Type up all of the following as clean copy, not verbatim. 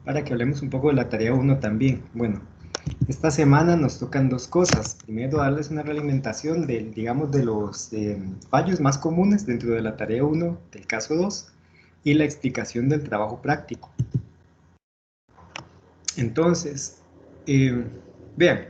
para que hablemos un poco de la tarea 1 también. Bueno, esta semana nos tocan dos cosas. Primero, darles una realimentación de, digamos, de los fallos más comunes dentro de la tarea 1 del caso 2 y la explicación del trabajo práctico. Entonces, vean,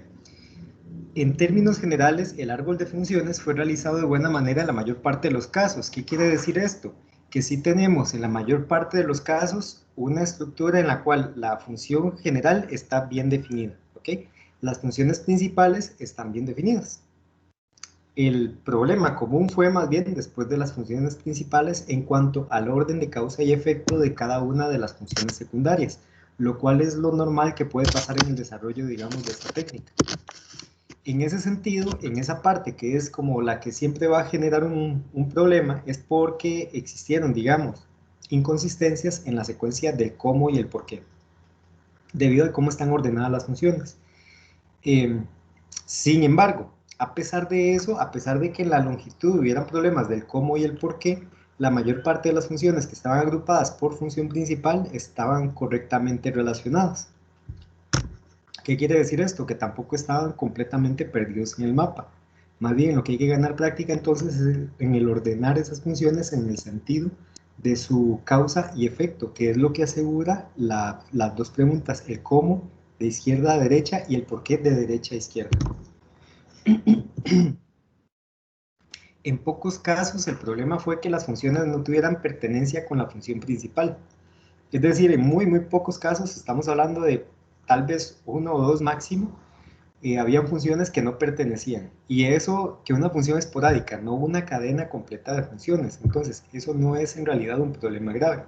en términos generales, el árbol de funciones fue realizado de buena manera en la mayor parte de los casos. ¿Qué quiere decir esto? Que sí tenemos en la mayor parte de los casos una estructura en la cual la función general está bien definida, ¿ok? Las funciones principales están bien definidas. El problema común fue más bien después de las funciones principales en cuanto al orden de causa y efecto de cada una de las funciones secundarias, lo cual es lo normal que puede pasar en el desarrollo, digamos, de esta técnica. En ese sentido, en esa parte que es como la que siempre va a generar un problema, es porque existieron, digamos, inconsistencias en la secuencia del cómo y el por qué, debido a cómo están ordenadas las funciones. Sin embargo, a pesar de eso, a pesar de que en la longitud hubieran problemas del cómo y el por qué, la mayor parte de las funciones que estaban agrupadas por función principal estaban correctamente relacionadas. ¿Qué quiere decir esto? Que tampoco estaban completamente perdidos en el mapa. Más bien, lo que hay que ganar práctica entonces es en el ordenar esas funciones en el sentido de su causa y efecto, que es lo que asegura las dos preguntas, el cómo de izquierda a derecha y el por qué de derecha a izquierda. En pocos casos el problema fue que las funciones no tuvieran pertenencia con la función principal. Es decir, en muy pocos casos, estamos hablando de tal vez uno o dos máximo, habían funciones que no pertenecían. Y eso, que una función esporádica, no una cadena completa de funciones. Entonces, eso no es en realidad un problema grave.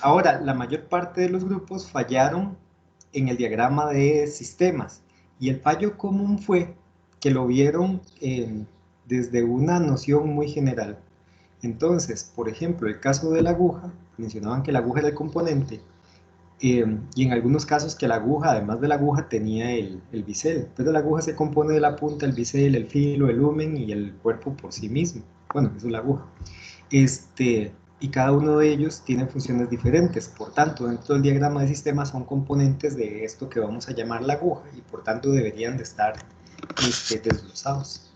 Ahora, la mayor parte de los grupos fallaron en el diagrama de sistemas. Y el fallo común fue que lo vieron desde una noción muy general. Entonces, por ejemplo, el caso de la aguja, mencionaban que la aguja era el componente, y en algunos casos que la aguja, además de la aguja, tenía el bisel. Pero la aguja se compone de la punta, el bisel, el filo, el lumen y el cuerpo por sí mismo. Bueno, eso es la aguja. Y cada uno de ellos tiene funciones diferentes. Por tanto, dentro del diagrama de sistema son componentes de esto que vamos a llamar la aguja y por tanto deberían de estar desglosados.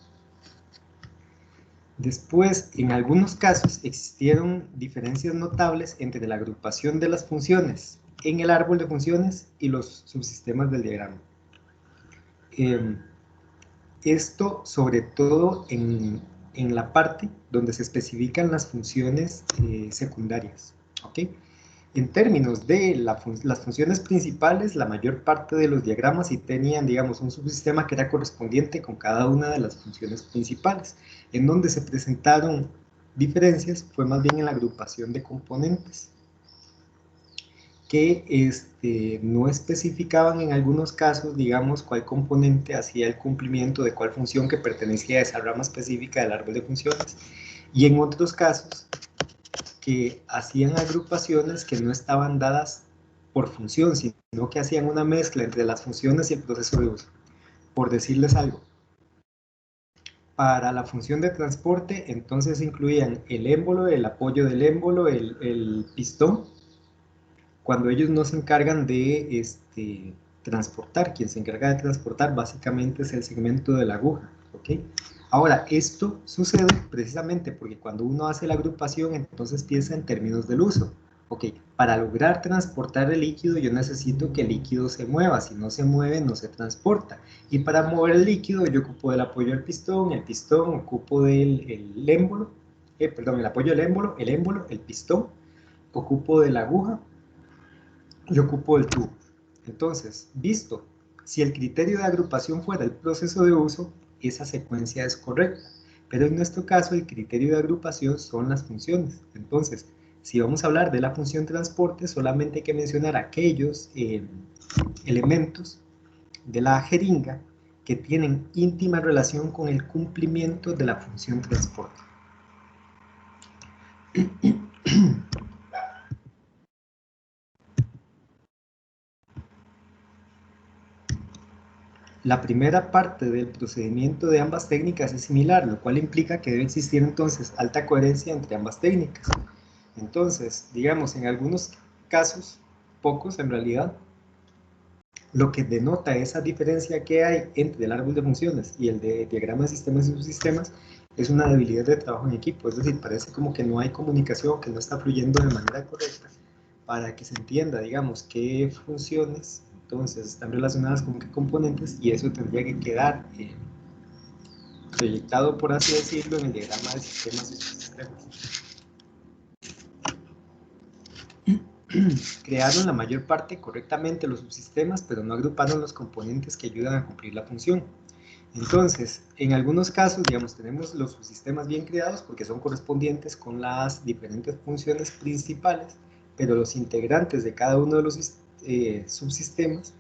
Después, en algunos casos, existieron diferencias notables entre la agrupación de las funciones en el árbol de funciones y los subsistemas del diagrama. Esto, sobre todo, en la parte donde se especifican las funciones secundarias. ¿Ok? En términos de las funciones principales, la mayor parte de los diagramas sí tenían, digamos, un subsistema que era correspondiente con cada una de las funciones principales. En donde se presentaron diferencias fue más bien en la agrupación de componentes, que no especificaban en algunos casos, digamos, cuál componente hacía el cumplimiento de cuál función que pertenecía a esa rama específica del árbol de funciones, y en otros casos que hacían agrupaciones que no estaban dadas por función, sino que hacían una mezcla entre las funciones y el proceso de uso. Por decirles algo, para la función de transporte, entonces incluían el émbolo, el apoyo del émbolo, el pistón, cuando ellos no se encargan de transportar. Quien se encarga de transportar básicamente es el segmento de la aguja, ¿ok? Ahora, esto sucede precisamente porque cuando uno hace la agrupación, entonces piensa en términos del uso. Ok, para lograr transportar el líquido, yo necesito que el líquido se mueva. Si no se mueve, no se transporta. Y para mover el líquido, yo ocupo del apoyo del pistón, el pistón ocupo del émbolo, perdón, el apoyo del émbolo, el pistón, ocupo de la aguja y ocupo el tubo. Entonces, visto, si el criterio de agrupación fuera el proceso de uso, esa secuencia es correcta. Pero en nuestro caso, el criterio de agrupación son las funciones. Entonces, si vamos a hablar de la función transporte, solamente hay que mencionar aquellos elementos de la jeringa que tienen íntima relación con el cumplimiento de la función transporte. La primera parte del procedimiento de ambas técnicas es similar, lo cual implica que debe existir entonces alta coherencia entre ambas técnicas. Entonces, digamos, en algunos casos, pocos en realidad, lo que denota esa diferencia que hay entre el árbol de funciones y el de diagrama de sistemas y subsistemas es una debilidad de trabajo en equipo, es decir, parece como que no hay comunicación, que no está fluyendo de manera correcta para que se entienda, digamos, qué funciones entonces están relacionadas con qué componentes, y eso tendría que quedar proyectado, por así decirlo, en el diagrama de sistemas y subsistemas. Crearon la mayor parte correctamente los subsistemas, pero no agruparon los componentes que ayudan a cumplir la función. Entonces, en algunos casos, digamos, tenemos los subsistemas bien creados porque son correspondientes con las diferentes funciones principales, pero los integrantes de cada uno de los subsistemas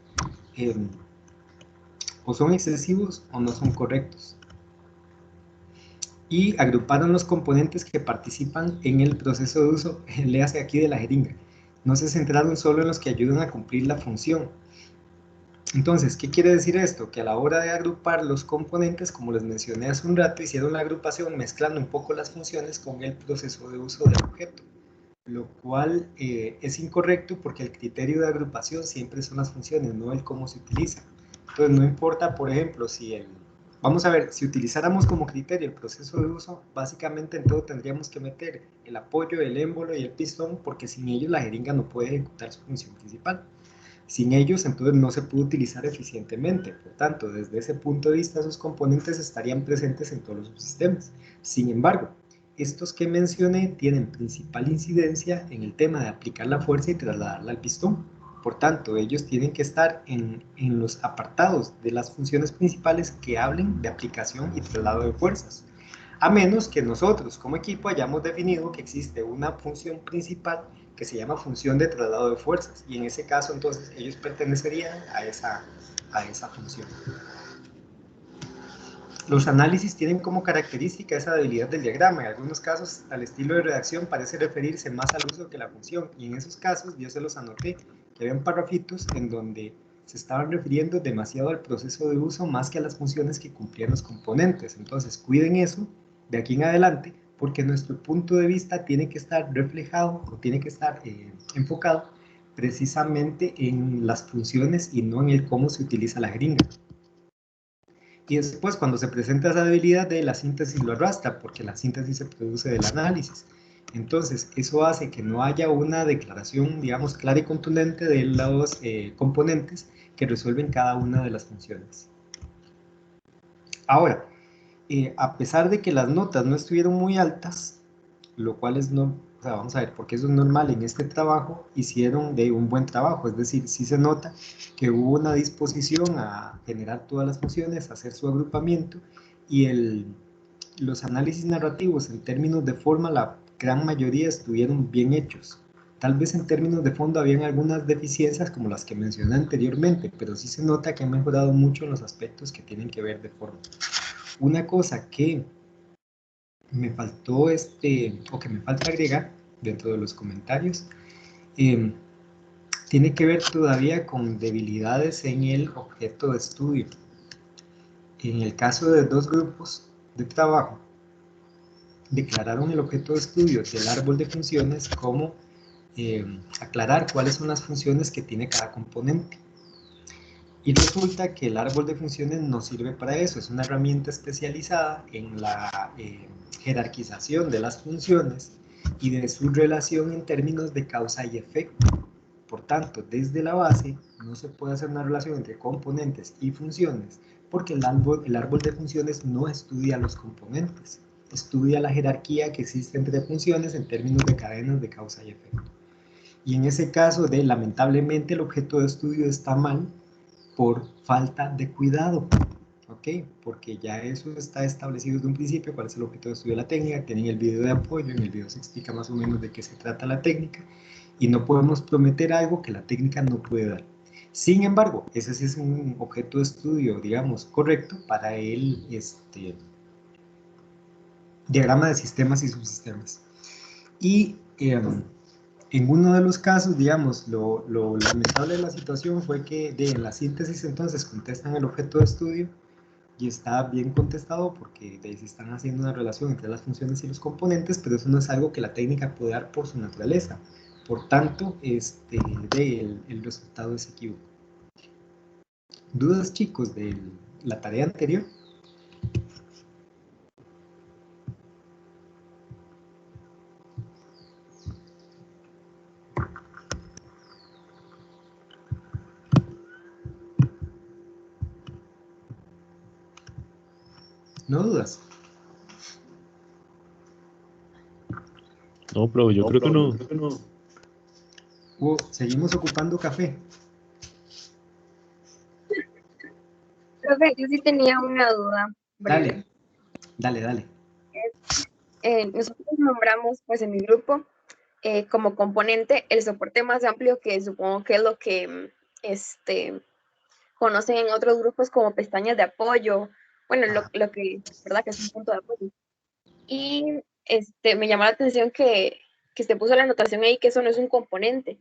o son excesivos o no son correctos. Y agruparon los componentes que participan en el proceso de uso, léase aquí de la jeringa. No se centraron solo en los que ayudan a cumplir la función. Entonces, ¿qué quiere decir esto? Que a la hora de agrupar los componentes, como les mencioné hace un rato, hicieron la agrupación mezclando un poco las funciones con el proceso de uso del objeto, lo cual es incorrecto porque el criterio de agrupación siempre son las funciones, no el cómo se utiliza. Entonces, no importa, por ejemplo, vamos a ver, si utilizáramos como criterio el proceso de uso, básicamente en todo tendríamos que meter el apoyo, el émbolo y el pistón, porque sin ellos la jeringa no puede ejecutar su función principal. Sin ellos, entonces, no se puede utilizar eficientemente. Por tanto, desde ese punto de vista, esos componentes estarían presentes en todos los subsistemas. Sin embargo, estos que mencioné tienen principal incidencia en el tema de aplicar la fuerza y trasladarla al pistón. Por tanto, ellos tienen que estar en los apartados de las funciones principales que hablen de aplicación y traslado de fuerzas. A menos que nosotros como equipo hayamos definido que existe una función principal que se llama función de traslado de fuerzas, y en ese caso entonces ellos pertenecerían a esa función. Los análisis tienen como característica esa debilidad del diagrama. En algunos casos, al estilo de redacción parece referirse más al uso que a la función, y en esos casos yo se los anoté, que habían párrafitos en donde se estaban refiriendo demasiado al proceso de uso más que a las funciones que cumplían los componentes. Entonces, cuiden eso de aquí en adelante, porque nuestro punto de vista tiene que estar reflejado o tiene que estar enfocado precisamente en las funciones y no en el cómo se utiliza la jeringa. Y después, cuando se presenta esa debilidad, de la síntesis lo arrastra, porque la síntesis se produce del análisis. Entonces, eso hace que no haya una declaración, digamos, clara y contundente de los componentes que resuelven cada una de las funciones. Ahora, a pesar de que las notas no estuvieron muy altas, lo cual es no, o sea, vamos a ver, porque eso es normal en este trabajo, hicieron de un buen trabajo, es decir, sí se nota que hubo una disposición a generar todas las funciones, a hacer su agrupamiento, y los análisis narrativos en términos de forma, la gran mayoría estuvieron bien hechos. Tal vez en términos de fondo habían algunas deficiencias como las que mencioné anteriormente, pero sí se nota que han mejorado mucho en los aspectos que tienen que ver de forma. Una cosa que me faltó o que me falta agregar dentro de los comentarios, tiene que ver todavía con debilidades en el objeto de estudio. En el caso de dos grupos de trabajo, declararon el objeto de estudio del árbol de funciones como aclarar cuáles son las funciones que tiene cada componente. Y resulta que el árbol de funciones no sirve para eso, es una herramienta especializada en la jerarquización de las funciones y de su relación en términos de causa y efecto. Por tanto, desde la base no se puede hacer una relación entre componentes y funciones, porque el árbol de funciones no estudia los componentes, estudia la jerarquía que existe entre funciones en términos de cadenas de causa y efecto. Y en ese caso, lamentablemente, el objeto de estudio está mal por falta de cuidado, ¿ok? Porque ya eso está establecido desde un principio, cuál es el objeto de estudio de la técnica, tienen el video de apoyo, en el video se explica más o menos de qué se trata la técnica, y no podemos prometer algo que la técnica no puede dar. Sin embargo, ese sí es un objeto de estudio, digamos, correcto para el diagrama de sistemas y subsistemas. Y en uno de los casos, digamos, lo lamentable de la situación fue que en la síntesis entonces contestan el objeto de estudio y está bien contestado porque se están haciendo una relación entre las funciones y los componentes, pero eso no es algo que la técnica puede dar por su naturaleza. Por tanto, el resultado es equívoco. ¿Dudas, chicos, de la tarea anterior? ¿No dudas? No, pero yo creo que no. Seguimos ocupando café. Profe, yo sí tenía una duda breve. Dale. Nosotros nombramos, pues, en mi grupo, como componente el soporte más amplio, que supongo que es lo que conocen en otros grupos como pestañas de apoyo. Bueno, lo que, ¿verdad? Que es un punto de apoyo. Y me llamó la atención que se puso la anotación ahí que eso no es un componente.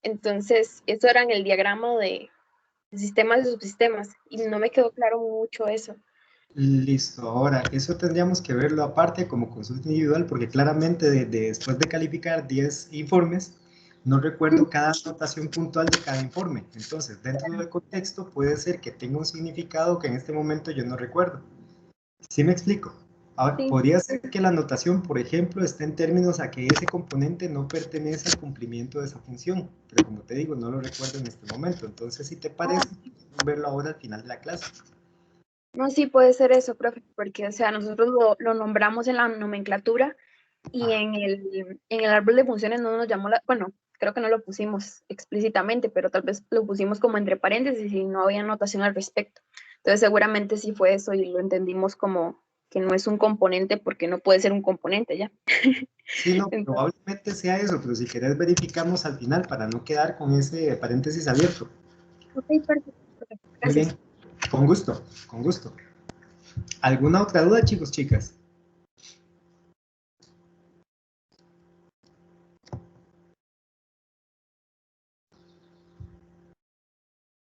Entonces, eso era en el diagrama de sistemas y subsistemas, y no me quedó claro mucho eso. Listo, ahora eso tendríamos que verlo aparte como consulta individual, porque claramente después de calificar 10 informes, no recuerdo cada anotación puntual de cada informe. Entonces, dentro del contexto puede ser que tenga un significado que en este momento yo no recuerdo. ¿Sí me explico? Ahora, Sí. podría ser que la anotación, por ejemplo, esté en términos a que ese componente no pertenece al cumplimiento de esa función, pero como te digo, no lo recuerdo en este momento. Entonces, si te parece, verlo ahora al final de la clase. No, sí puede ser eso, profe, porque, o sea, nosotros lo nombramos en la nomenclatura y en el árbol de funciones no nos llamó bueno, creo que no lo pusimos explícitamente, pero tal vez lo pusimos como entre paréntesis y no había anotación al respecto. Entonces, seguramente sí fue eso y lo entendimos como que no es un componente porque no puede ser un componente ya. Sí, no, Entonces, probablemente sea eso, pero si querés verificamos al final para no quedar con ese paréntesis abierto. ok, perfecto. Muy Gracias. bien, con gusto, con gusto. ¿Alguna otra duda, chicos, chicas?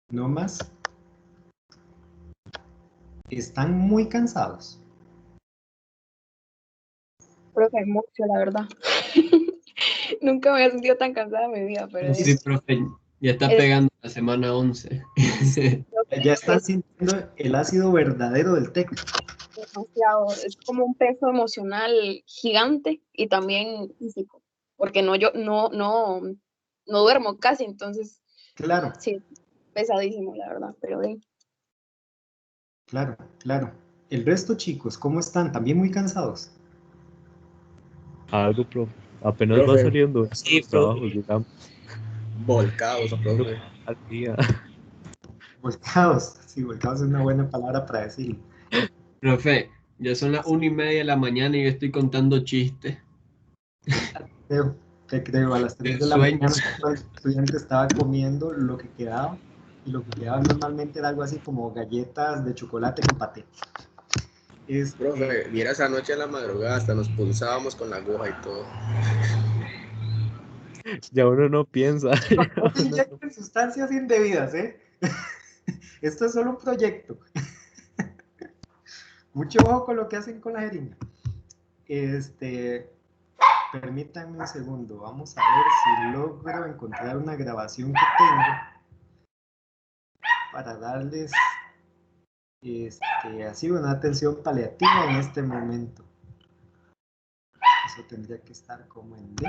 ¿No más? ¿Están muy cansados? Profe, mucho, la verdad. Nunca me había sentido tan cansada en mi vida, pero Sí, profe, ya está es pegando la semana 11. Ya están sintiendo el ácido verdadero del TEC. demasiado, es como un peso emocional gigante y también físico, porque yo no duermo casi, entonces Claro, sí, pesadísimo, la verdad, pero claro, claro. El resto, chicos, ¿cómo están? ¿También muy cansados? Algo, profe. Apenas va Profe, saliendo de Sí, los trabajos, llegamos volcados, profe. al día. Volcados. Sí, volcados es una buena palabra para decirlo. profe, ya son las 1:30 de la mañana y yo estoy contando chistes. Te creo, a las 3 Qué de la sueño. mañana el estudiante estaba comiendo lo que quedaba, y lo que quedaba normalmente era algo así como galletas de chocolate con paté. Profe, vieras anoche en la madrugada, hasta nos pulsábamos con la aguja y todo. Ya uno no piensa. No te inyecten sustancias indebidas, ¿eh? Esto es solo un proyecto. Mucho ojo con lo que hacen con la jeringa. Permítanme un segundo, vamos a ver si logro encontrar una grabación que tengo para darles así una atención paliativa en este momento. Eso tendría que estar como en D.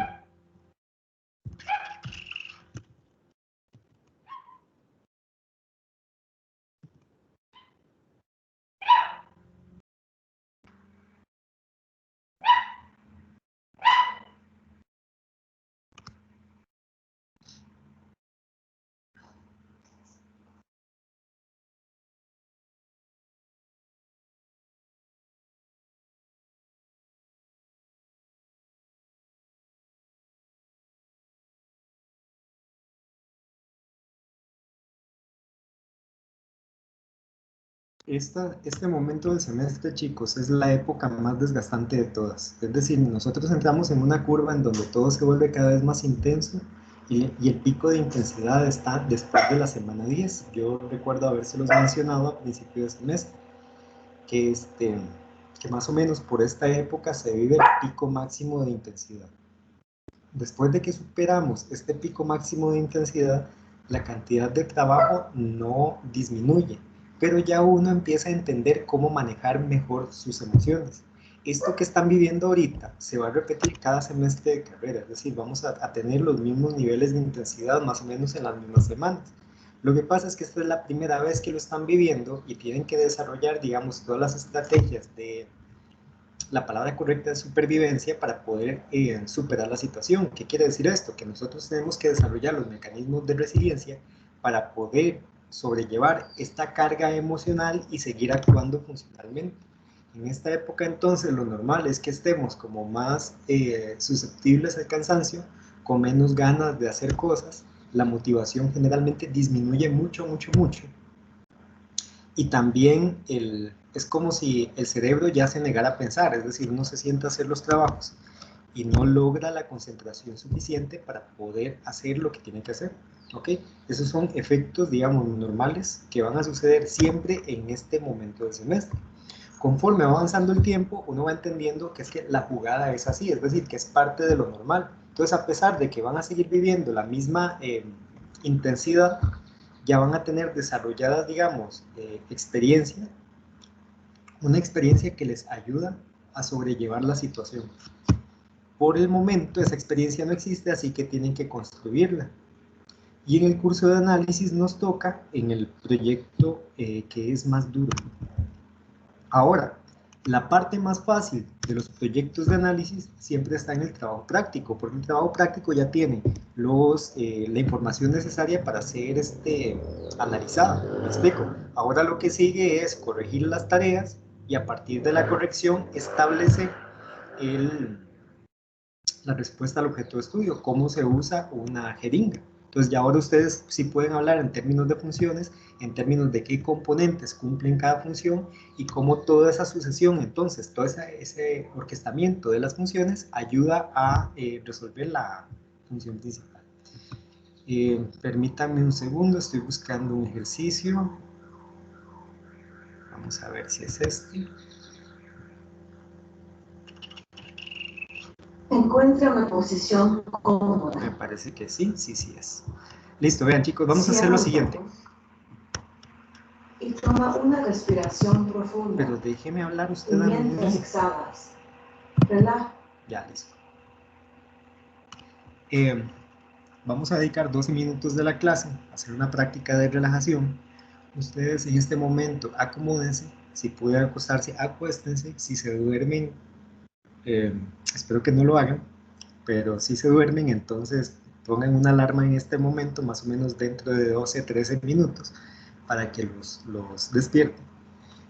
Este momento del semestre, chicos, es la época más desgastante de todas. Es decir, nosotros entramos en una curva en donde todo se vuelve cada vez más intenso, y el pico de intensidad está después de la semana 10. Yo recuerdo habérselos mencionado a principio de semestre, que, que más o menos por esta época se vive el pico máximo de intensidad. después de que superamos este pico máximo de intensidad, la cantidad de trabajo no disminuye, pero ya uno empieza a entender cómo manejar mejor sus emociones. Esto que están viviendo ahorita se va a repetir cada semestre de carrera, es decir, vamos a tener los mismos niveles de intensidad más o menos en las mismas semanas. Lo que pasa es que esta es la primera vez que lo están viviendo y tienen que desarrollar, digamos, todas las estrategias de, la palabra correcta es supervivencia, para poder superar la situación. ¿Qué quiere decir esto? Que nosotros tenemos que desarrollar los mecanismos de resiliencia para poder sobrellevar esta carga emocional y seguir actuando funcionalmente. En esta época entonces lo normal es que estemos como más susceptibles al cansancio, con menos ganas de hacer cosas, la motivación generalmente disminuye mucho, mucho, mucho. Y también es como si el cerebro ya se negara a pensar, es decir, uno se sienta a hacer los trabajos y no logra la concentración suficiente para poder hacer lo que tiene que hacer. ¿Ok? Esos son efectos, digamos, normales que van a suceder siempre en este momento del semestre. Conforme va avanzando el tiempo, uno va entendiendo que es que la jugada es así, es decir, que es parte de lo normal. Entonces, a pesar de que van a seguir viviendo la misma intensidad, ya van a tener desarrolladas, digamos, una experiencia que les ayuda a sobrellevar la situación. Por el momento esa experiencia no existe, así que tienen que construirla. Y en el curso de análisis nos toca en el proyecto que es más duro. Ahora, la parte más fácil de los proyectos de análisis siempre está en el trabajo práctico, porque el trabajo práctico ya tiene la información necesaria para ser analizada. ¿Me explico? Ahora lo que sigue es corregir las tareas y a partir de la corrección establecer la respuesta al objeto de estudio, cómo se usa una jeringa. Entonces ya ahora ustedes sí pueden hablar en términos de funciones, en términos de qué componentes cumplen cada función y cómo toda esa sucesión, entonces todo ese orquestamiento de las funciones ayuda a resolver la función principal. Permítanme un segundo, estoy buscando un ejercicio. Vamos a ver si es este. Encuentra una posición cómoda. Me parece que sí, sí es. Listo, vean chicos, vamos a hacer lo siguiente. Y toma una respiración profunda. Pero déjeme hablar usted. Y mientras exhalas, relaja. Ya, listo. Vamos a dedicar 12 minutos de la clase a hacer una práctica de relajación. Ustedes en este momento acomódense, si pueden acostarse, acuéstense. Si se duermen, espero que no lo hagan, pero si se duermen, entonces pongan una alarma en este momento, más o menos dentro de 12, 13 minutos, para que los despierten.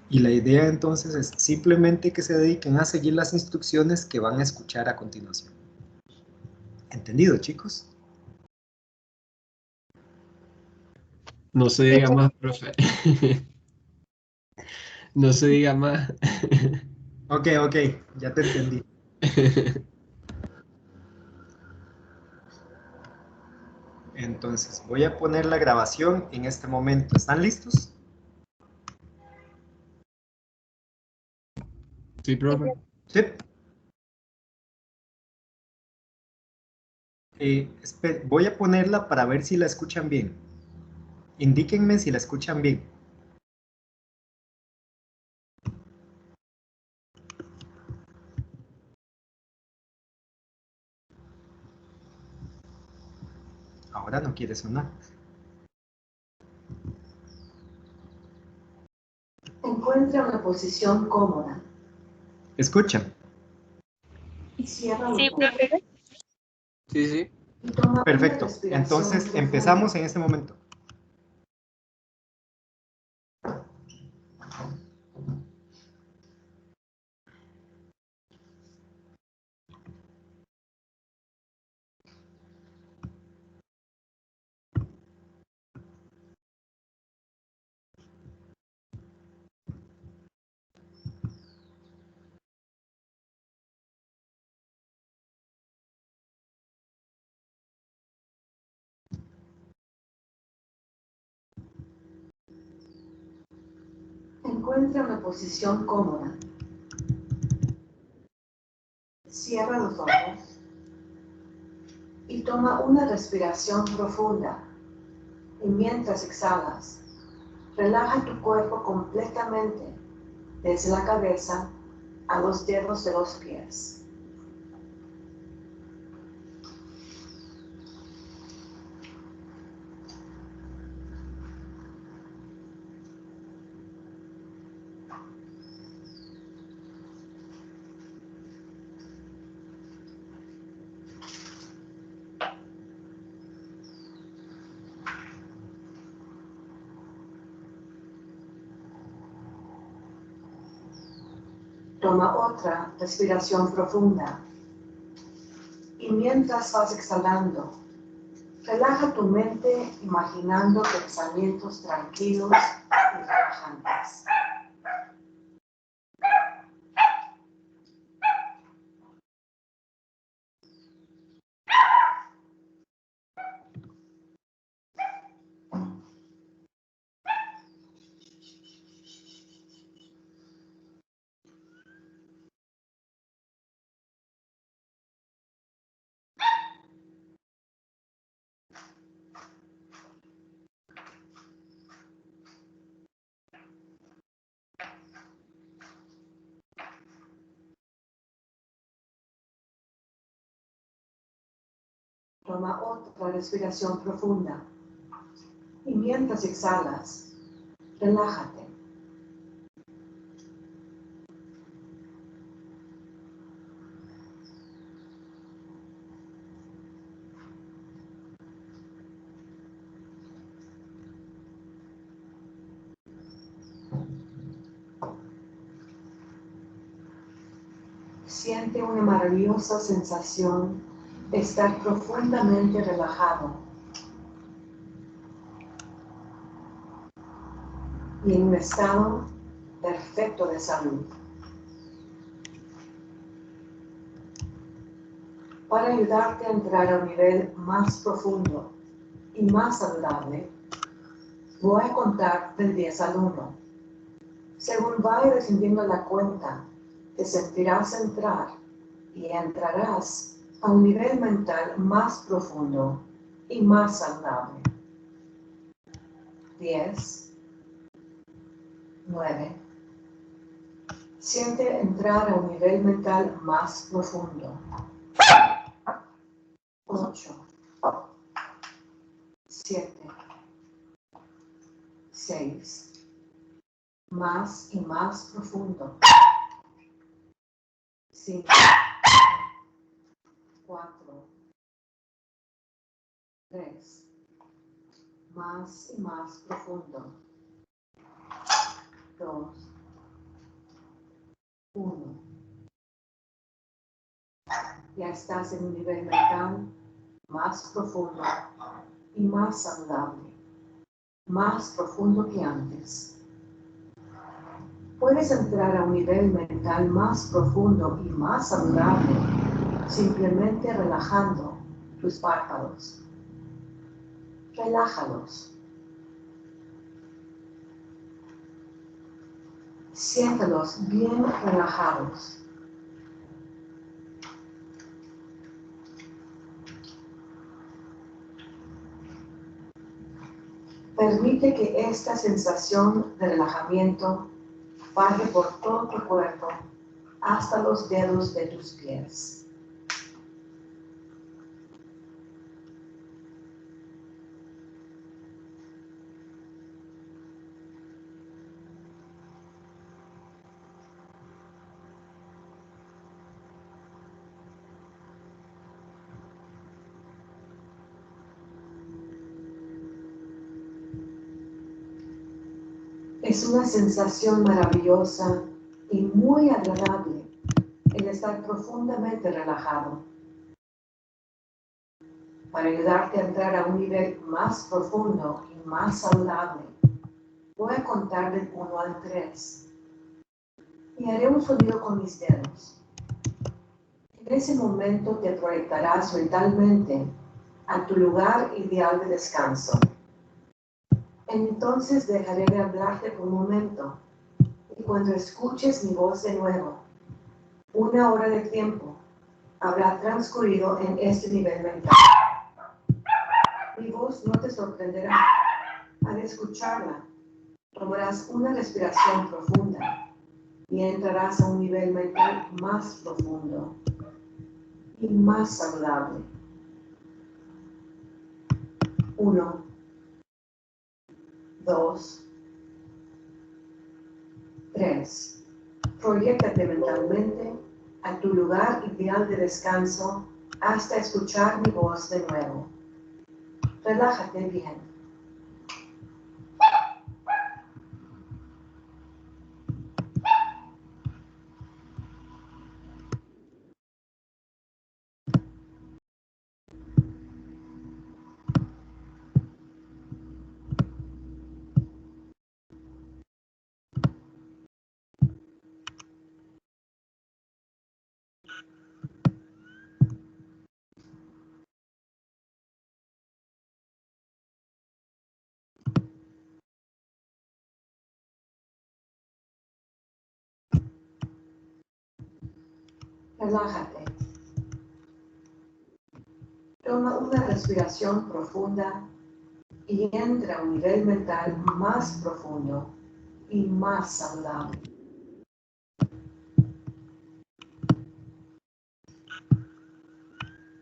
Y la idea entonces es simplemente que se dediquen a seguir las instrucciones que van a escuchar a continuación. ¿Entendido, chicos? No se diga más, profe. No se diga más. Ok, ya te entendí. Entonces, voy a poner la grabación en este momento. ¿Están listos? Sí, profe. Sí. Voy a ponerla para ver si la escuchan bien. Indíquenme si la escuchan bien. Ahora no quiere sonar. Encuentra una posición cómoda. ¿Escuchan? Y cierra los ojos. profe. Sí. Y toma una Perfecto. respiración Entonces profunda. empezamos en este momento. Encuentra una posición cómoda. Cierra los ojos. y toma una respiración profunda. Y mientras exhalas, relaja tu cuerpo completamente desde la cabeza a los dedos de los pies. Toma otra respiración profunda. Y mientras vas exhalando, relaja tu mente imaginando pensamientos tranquilos y relajantes. Toma otra respiración profunda. Y mientras exhalas, relájate. Siente una maravillosa sensación de estar profundamente relajado y en un estado perfecto de salud. Para ayudarte a entrar a un nivel más profundo y más saludable, voy a contar del 10 al 1. Según vaya descendiendo la cuenta, te sentirás entrar y entrarás a un nivel mental más profundo y más saludable. 10, 9. Siente entrar a un nivel mental más profundo. 8, 7, 6. Más y más profundo. 5, 4, 3. Más y más profundo. 2, 1. Ya estás en un nivel mental más profundo y más saludable, más profundo que antes. Puedes entrar a un nivel mental más profundo y más saludable simplemente relajando tus párpados. Relájalos. Siéntalos bien relajados. Permite que esta sensación de relajamiento baje por todo tu cuerpo hasta los dedos de tus pies. Es una sensación maravillosa y muy agradable el estar profundamente relajado. Para ayudarte a entrar a un nivel más profundo y más saludable, voy a contar del 1 al 3 y haré un sonido con mis dedos. En ese momento te proyectarás mentalmente a tu lugar ideal de descanso. Entonces dejaré de hablarte por un momento y cuando escuches mi voz de nuevo, 1 hora de tiempo, habrá transcurrido en este nivel mental. Mi voz no te sorprenderá. Al escucharla, tomarás una respiración profunda y entrarás a un nivel mental más profundo y más saludable. 1, 2, 3. Proyéctate mentalmente a tu lugar ideal de descanso hasta escuchar mi voz de nuevo. Relájate bien. Relájate. Toma una respiración profunda y entra a un nivel mental más profundo y más saludable.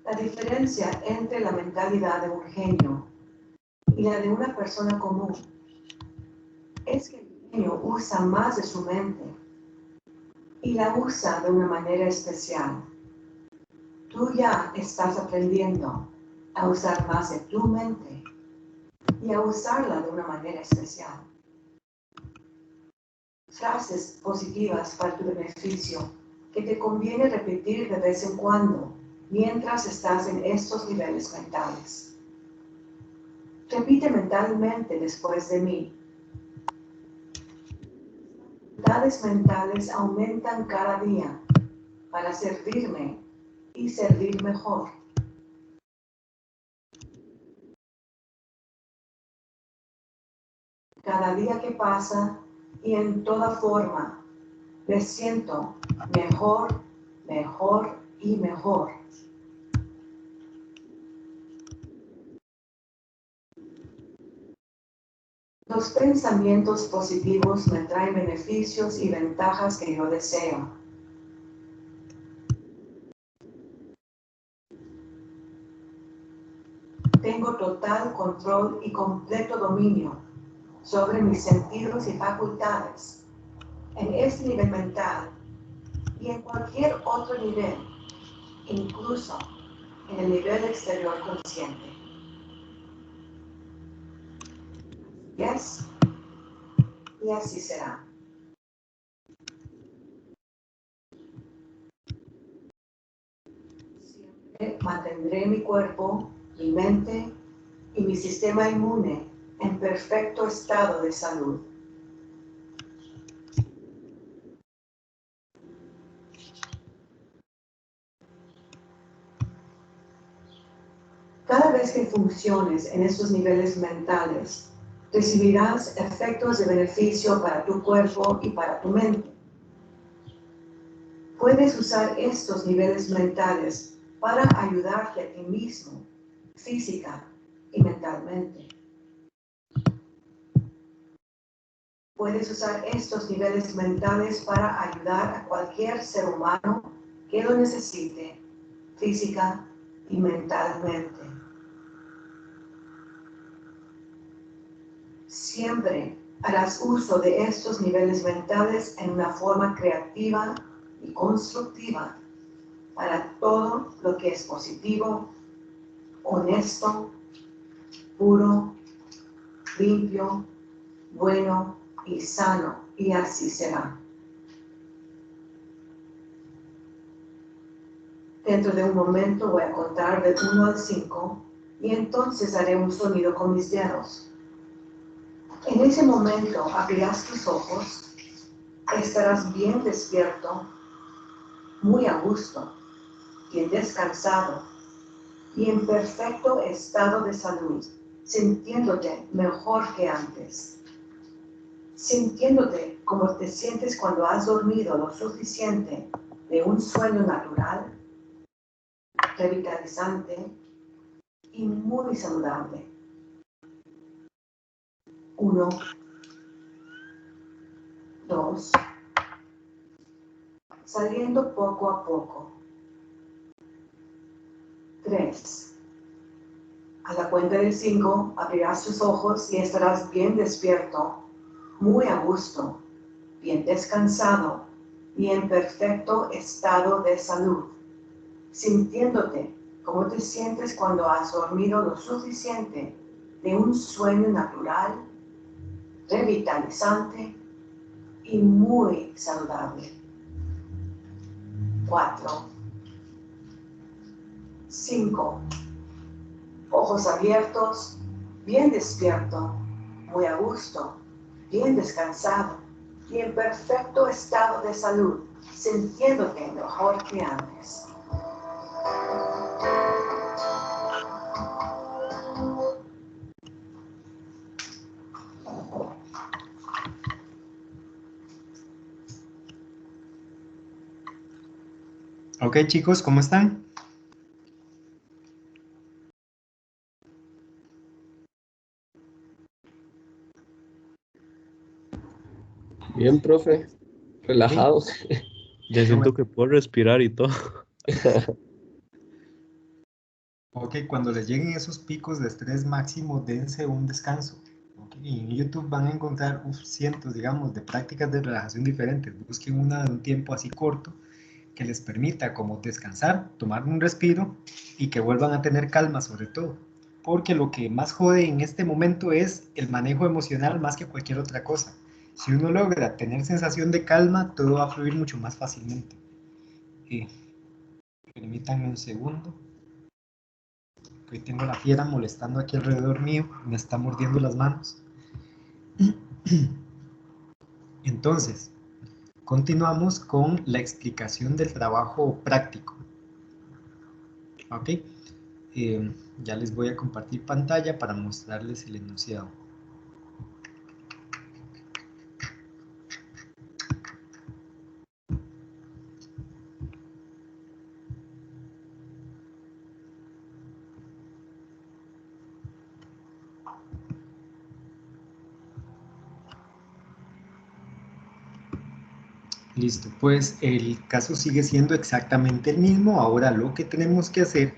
La diferencia entre la mentalidad de un genio y la de una persona común es que el genio usa más de su mente y la usa de una manera especial. Tú ya estás aprendiendo a usar más de tu mente y a usarla de una manera especial. Frases positivas para tu beneficio que te conviene repetir de vez en cuando mientras estás en estos niveles mentales. Repite mentalmente después de mí. Las habilidades mentales aumentan cada día para servirme y servir mejor. Cada día que pasa y en toda forma, me siento mejor, mejor y mejor. Los pensamientos positivos me traen beneficios y ventajas que yo deseo. Tengo total control y completo dominio sobre mis sentidos y facultades en este nivel mental y en cualquier otro nivel, incluso en el nivel exterior consciente. Y así será. Siempre mantendré mi cuerpo, mi mente y mi sistema inmune en perfecto estado de salud. Cada vez que funciones en estos niveles mentales, recibirás efectos de beneficio para tu cuerpo y para tu mente. Puedes usar estos niveles mentales para ayudarte a ti mismo, física y mentalmente. Puedes usar estos niveles mentales para ayudar a cualquier ser humano que lo necesite, física y mentalmente. Siempre harás uso de estos niveles mentales en una forma creativa y constructiva para todo lo que es positivo, honesto, puro, limpio, bueno y sano, y así será. Dentro de un momento voy a contar de 1 al 5 y entonces haré un sonido con mis dedos. En ese momento abrirás tus ojos, estarás bien despierto, muy a gusto, bien descansado y en perfecto estado de salud, sintiéndote mejor que antes. Sintiéndote como te sientes cuando has dormido lo suficiente de un sueño natural revitalizante y muy saludable. 1, 2, saliendo poco a poco. 3. A la cuenta del 5 abrirás tus ojos y estarás bien despierto, muy a gusto, bien descansado y en perfecto estado de salud, sintiéndote como te sientes cuando has dormido lo suficiente de un sueño natural, revitalizante y muy saludable. 4, 5. Ojos abiertos, bien despierto, muy a gusto, bien descansado y en perfecto estado de salud, sintiéndote mejor que antes. Ok, chicos, ¿cómo están? Bien, profe. Relajados. Ya siento que puedo respirar y todo. Ok, cuando les lleguen esos picos de estrés máximo, dense un descanso. Okay, en YouTube van a encontrar cientos, digamos, de prácticas de relajación diferentes. Busquen una de un tiempo así corto que les permita como descansar, tomar un respiro y que vuelvan a tener calma sobre todo. Porque lo que más jode en este momento es el manejo emocional más que cualquier otra cosa. Si uno logra tener sensación de calma, todo va a fluir mucho más fácilmente. Permítanme un segundo. Hoy tengo la fiera molestando aquí alrededor mío, me está mordiendo las manos. Entonces, continuamos con la explicación del trabajo práctico. Ok, ya les voy a compartir pantalla para mostrarles el enunciado. Listo, pues el caso sigue siendo exactamente el mismo. Ahora lo que tenemos que hacer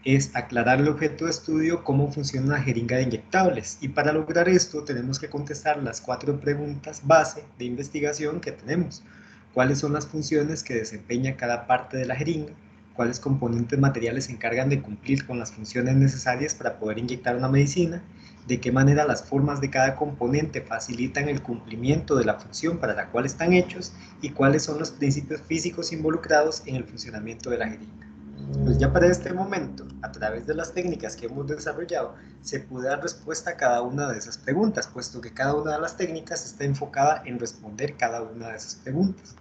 es aclarar el objeto de estudio, cómo funciona una jeringa de inyectables. Y para lograr esto tenemos que contestar las 4 preguntas base de investigación que tenemos. ¿Cuáles son las funciones que desempeña cada parte de la jeringa? ¿Cuáles componentes materiales se encargan de cumplir con las funciones necesarias para poder inyectar una medicina? ¿De qué manera las formas de cada componente facilitan el cumplimiento de la función para la cual están hechos? ¿Y cuáles son los principios físicos involucrados en el funcionamiento de la jeringa? Pues ya para este momento, a través de las técnicas que hemos desarrollado, se puede dar respuesta a cada una de esas preguntas, puesto que cada una de las técnicas está enfocada en responder cada una de esas preguntas.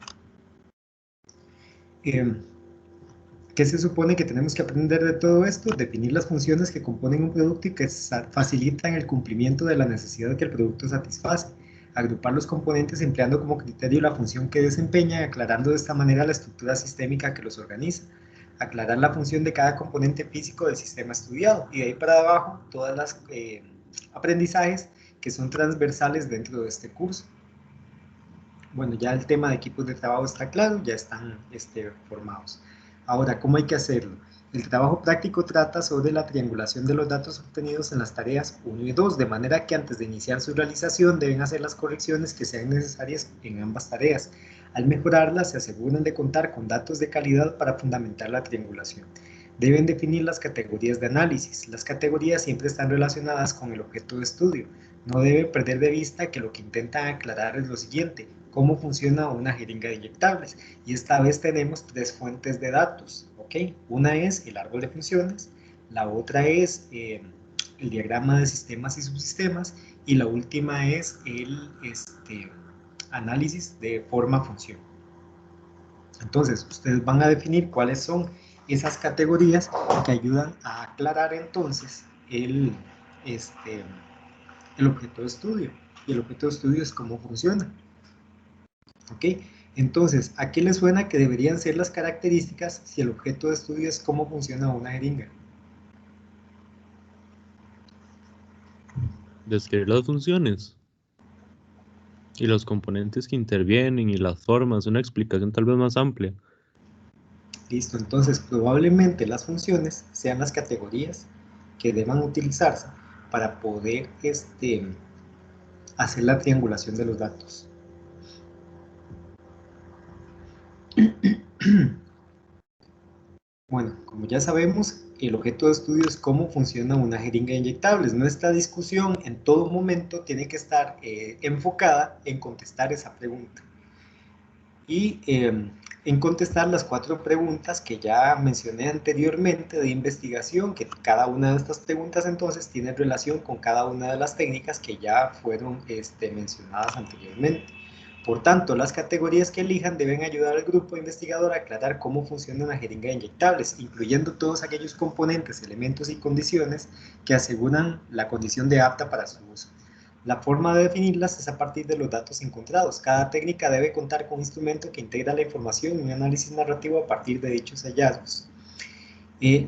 ¿Qué se supone que tenemos que aprender de todo esto? Definir las funciones que componen un producto y que facilitan el cumplimiento de la necesidad que el producto satisface. Agrupar los componentes empleando como criterio la función que desempeñan, aclarando de esta manera la estructura sistémica que los organiza. Aclarar la función de cada componente físico del sistema estudiado. Y de ahí para abajo, todas las aprendizajes que son transversales dentro de este curso. Bueno, ya el tema de equipos de trabajo está claro, ya están formados. Ahora, ¿cómo hay que hacerlo? El trabajo práctico trata sobre la triangulación de los datos obtenidos en las tareas 1 y 2, de manera que antes de iniciar su realización deben hacer las correcciones que sean necesarias en ambas tareas. Al mejorarlas, se aseguran de contar con datos de calidad para fundamentar la triangulación. Deben definir las categorías de análisis. Las categorías siempre están relacionadas con el objeto de estudio. No deben perder de vista que lo que intentan aclarar es lo siguiente: cómo funciona una jeringa de inyectables. Y esta vez tenemos 3 fuentes de datos, ¿ok? Una es el árbol de funciones, la otra es el diagrama de sistemas y subsistemas, y la última es el análisis de forma-función. Entonces, ustedes van a definir cuáles son esas categorías que ayudan a aclarar entonces el objeto de estudio. Y el objeto de estudio es cómo funciona. ¿Ok? Entonces, ¿a qué les suena que deberían ser las características si el objeto de estudio es cómo funciona una jeringa? Describir las funciones y los componentes que intervienen y las formas, una explicación tal vez más amplia. Listo, entonces probablemente las funciones sean las categorías que deban utilizarse para poder hacer la triangulación de los datos. Bueno, como ya sabemos, el objeto de estudio es cómo funciona una jeringa de inyectables. Nuestra discusión en todo momento tiene que estar enfocada en contestar esa pregunta. Y en contestar las 4 preguntas que ya mencioné anteriormente de investigación, que cada una de estas preguntas entonces tiene relación con cada una de las técnicas que ya fueron mencionadas anteriormente. Por tanto, las categorías que elijan deben ayudar al grupo investigador a aclarar cómo funciona una jeringa de inyectables, incluyendo todos aquellos componentes, elementos y condiciones que aseguran la condición de apta para su uso. La forma de definirlas es a partir de los datos encontrados. Cada técnica debe contar con un instrumento que integra la información y un análisis narrativo a partir de dichos hallazgos.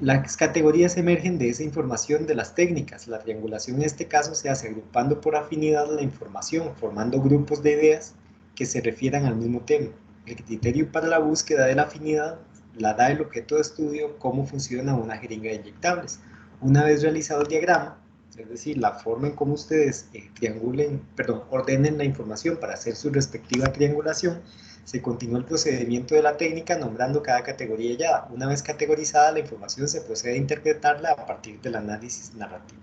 Las categorías emergen de esa información de las técnicas. La triangulación en este caso se hace agrupando por afinidad la información, formando grupos de ideas que se refieran al mismo tema. El criterio para la búsqueda de la afinidad la da el objeto de estudio, cómo funciona una jeringa de inyectables. Una vez realizado el diagrama, es decir, la forma en cómo ustedes ordenen la información para hacer su respectiva triangulación, se continúa el procedimiento de la técnica nombrando cada categoría hallada. Una vez categorizada, la información se procede a interpretarla a partir del análisis narrativo.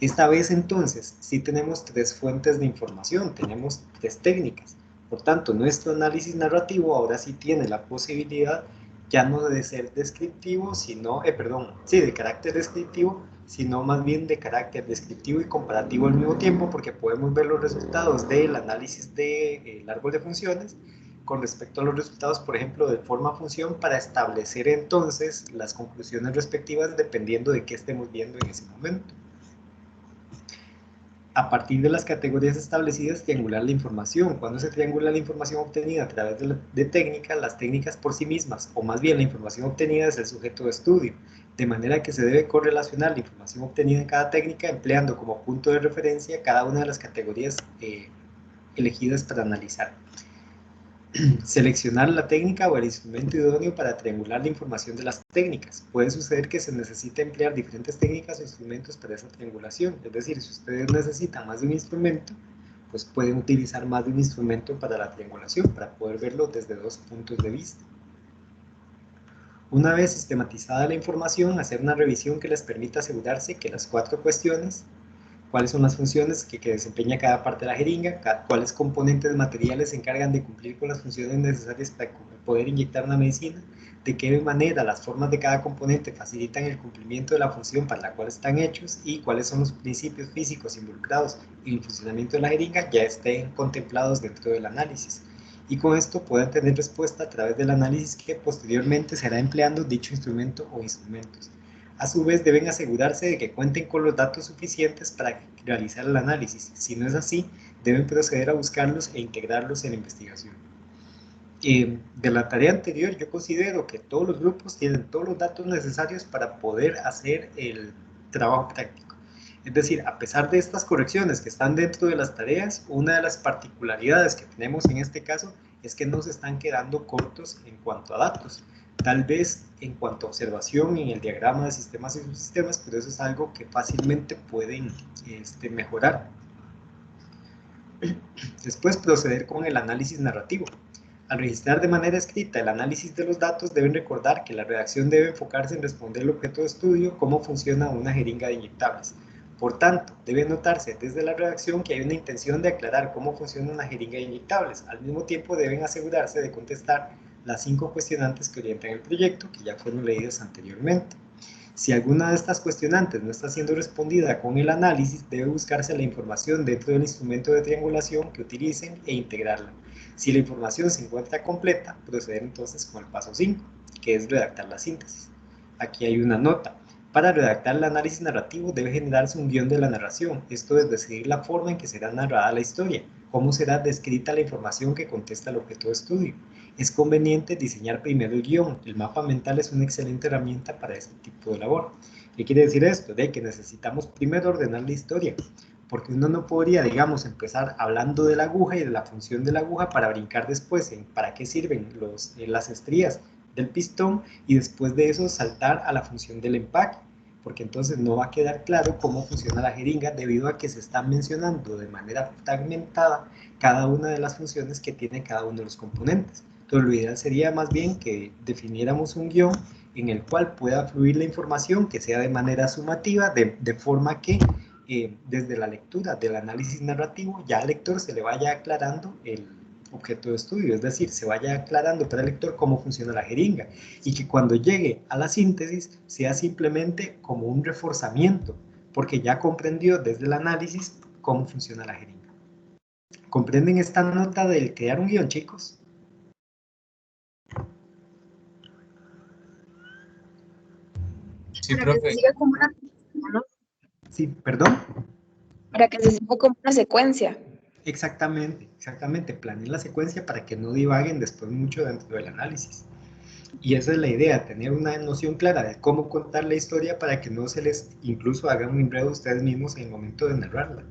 Esta vez entonces sí tenemos 3 fuentes de información, tenemos 3 técnicas. Por tanto, nuestro análisis narrativo ahora sí tiene la posibilidad ya no de ser descriptivo, sino, de carácter descriptivo, sino más bien de carácter descriptivo y comparativo al mismo tiempo, porque podemos ver los resultados del análisis del árbol de funciones con respecto a los resultados, por ejemplo, de forma-función, para establecer entonces las conclusiones respectivas dependiendo de qué estemos viendo en ese momento. A partir de las categorías establecidas, triangular la información. Cuando se triangula la información obtenida a través de técnicas, las técnicas por sí mismas, o más bien la información obtenida es el sujeto de estudio, de manera que se debe correlacionar la información obtenida en cada técnica empleando como punto de referencia cada una de las categorías elegidas para analizar. Seleccionar la técnica o el instrumento idóneo para triangular la información de las técnicas. Puede suceder que se necesite emplear diferentes técnicas o instrumentos para esa triangulación. Es decir, si ustedes necesitan más de un instrumento, pues pueden utilizar más de un instrumento para la triangulación, para poder verlo desde 2 puntos de vista. Una vez sistematizada la información, hacer una revisión que les permita asegurarse que las 4 cuestiones: cuáles son las funciones que desempeña cada parte de la jeringa, cuáles componentes materiales se encargan de cumplir con las funciones necesarias para poder inyectar una medicina, de qué manera las formas de cada componente facilitan el cumplimiento de la función para la cual están hechos y cuáles son los principios físicos involucrados en el funcionamiento de la jeringa ya estén contemplados dentro del análisis. Y con esto puedan tener respuesta a través del análisis que posteriormente se hará empleando dicho instrumento o instrumentos. A su vez, deben asegurarse de que cuenten con los datos suficientes para realizar el análisis. Si no es así, deben proceder a buscarlos e integrarlos en la investigación. De la tarea anterior, yo considero que todos los grupos tienen todos los datos necesarios para poder hacer el trabajo práctico. Es decir, a pesar de estas correcciones que están dentro de las tareas, una de las particularidades que tenemos en este caso es que no se están quedando cortos en cuanto a datos. Tal vez en cuanto a observación en el diagrama de sistemas y subsistemas, pero eso es algo que fácilmente pueden mejorar. Después, proceder con el análisis narrativo. Al registrar de manera escrita el análisis de los datos, deben recordar que la redacción debe enfocarse en responder al objeto de estudio, cómo funciona una jeringa de inyectables. Por tanto, debe notarse desde la redacción que hay una intención de aclarar cómo funciona una jeringa de inyectables. Al mismo tiempo, deben asegurarse de contestar las 5 cuestionantes que orientan el proyecto, que ya fueron leídas anteriormente. Si alguna de estas cuestionantes no está siendo respondida con el análisis, debe buscarse la información dentro del instrumento de triangulación que utilicen e integrarla. Si la información se encuentra completa, proceder entonces con el paso 5, que es redactar la síntesis. Aquí hay una nota. Para redactar el análisis narrativo debe generarse un guión de la narración, esto es decidir la forma en que será narrada la historia. cómo será descrita la información que contesta el objeto de estudio. Es conveniente diseñar primero el guión. El mapa mental es una excelente herramienta para este tipo de labor. ¿Qué quiere decir esto? De que necesitamos primero ordenar la historia, porque uno no podría, digamos, empezar hablando de la aguja y de la función de la aguja para brincar después en para qué sirven las estrías del pistón y después de eso saltar a la función del empaque, porque entonces no va a quedar claro cómo funciona la jeringa debido a que se está mencionando de manera fragmentada cada una de las funciones que tiene cada uno de los componentes. Entonces lo ideal sería más bien que definiéramos un guión en el cual pueda fluir la información, que sea de manera sumativa, de forma que desde la lectura del análisis narrativo ya al lector se le vaya aclarando el objeto de estudio, es decir, se vaya aclarando para el lector cómo funciona la jeringa y que cuando llegue a la síntesis sea simplemente como un reforzamiento, porque ya comprendió desde el análisis cómo funciona la jeringa. ¿Comprenden esta nota del crear un guión, chicos? Sí, Para que se profe. siga como una, ¿no? Sí, perdón. Para que se siga como una secuencia. Exactamente, exactamente. Planeen la secuencia para que no divaguen después mucho dentro del análisis. Y esa es la idea, tener una noción clara de cómo contar la historia para que no se les incluso haga un enredo ustedes mismos en el momento de narrarla.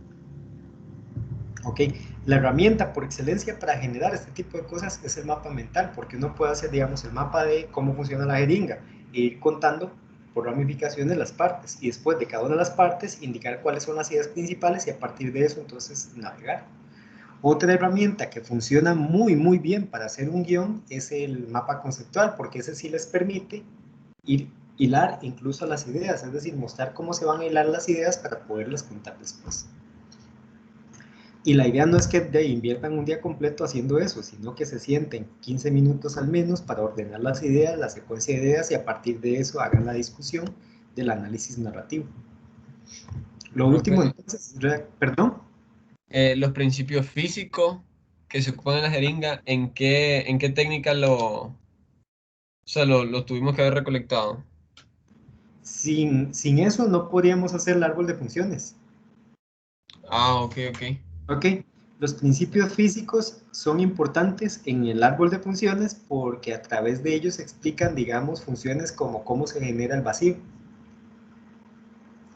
Ok, la herramienta por excelencia para generar este tipo de cosas es el mapa mental, porque uno puede hacer, digamos, el mapa de cómo funciona la jeringa e ir contando por ramificaciones las partes y después de cada una de las partes indicar cuáles son las ideas principales y a partir de eso entonces navegar. Otra herramienta que funciona muy bien para hacer un guión es el mapa conceptual, porque ese sí les permite hilar incluso las ideas, es decir, mostrar cómo se van a hilar las ideas para poderlas contar después. Y la idea no es que inviertan un día completo haciendo eso, sino que se sienten 15 minutos al menos para ordenar las ideas, la secuencia de ideas y a partir de eso hagan la discusión del análisis narrativo. Lo último entonces, perdón. Los principios físicos que se ocupan en la jeringa, ¿en qué técnica lo tuvimos que haber recolectado? Sin eso no podríamos hacer el árbol de funciones. Ah, ok. Ok, los principios físicos son importantes en el árbol de funciones porque a través de ellos se explican, digamos, funciones como cómo se genera el vacío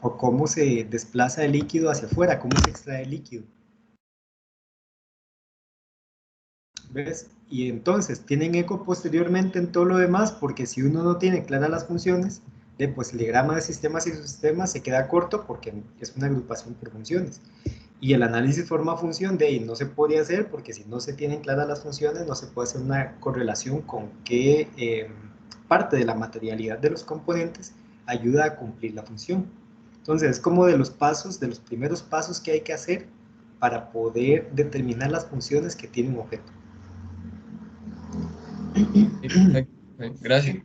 o cómo se desplaza el líquido hacia afuera, cómo se extrae el líquido. ¿Ves? Y entonces tienen eco posteriormente en todo lo demás porque si uno no tiene claras las funciones, pues el diagrama de sistemas y subsistemas se queda corto porque es una agrupación por funciones. Y el análisis forma-función de ahí no se podría hacer porque si no se tienen claras las funciones no se puede hacer una correlación con qué parte de la materialidad de los componentes ayuda a cumplir la función. Entonces es como de los primeros pasos que hay que hacer para poder determinar las funciones que tiene un objeto. Gracias.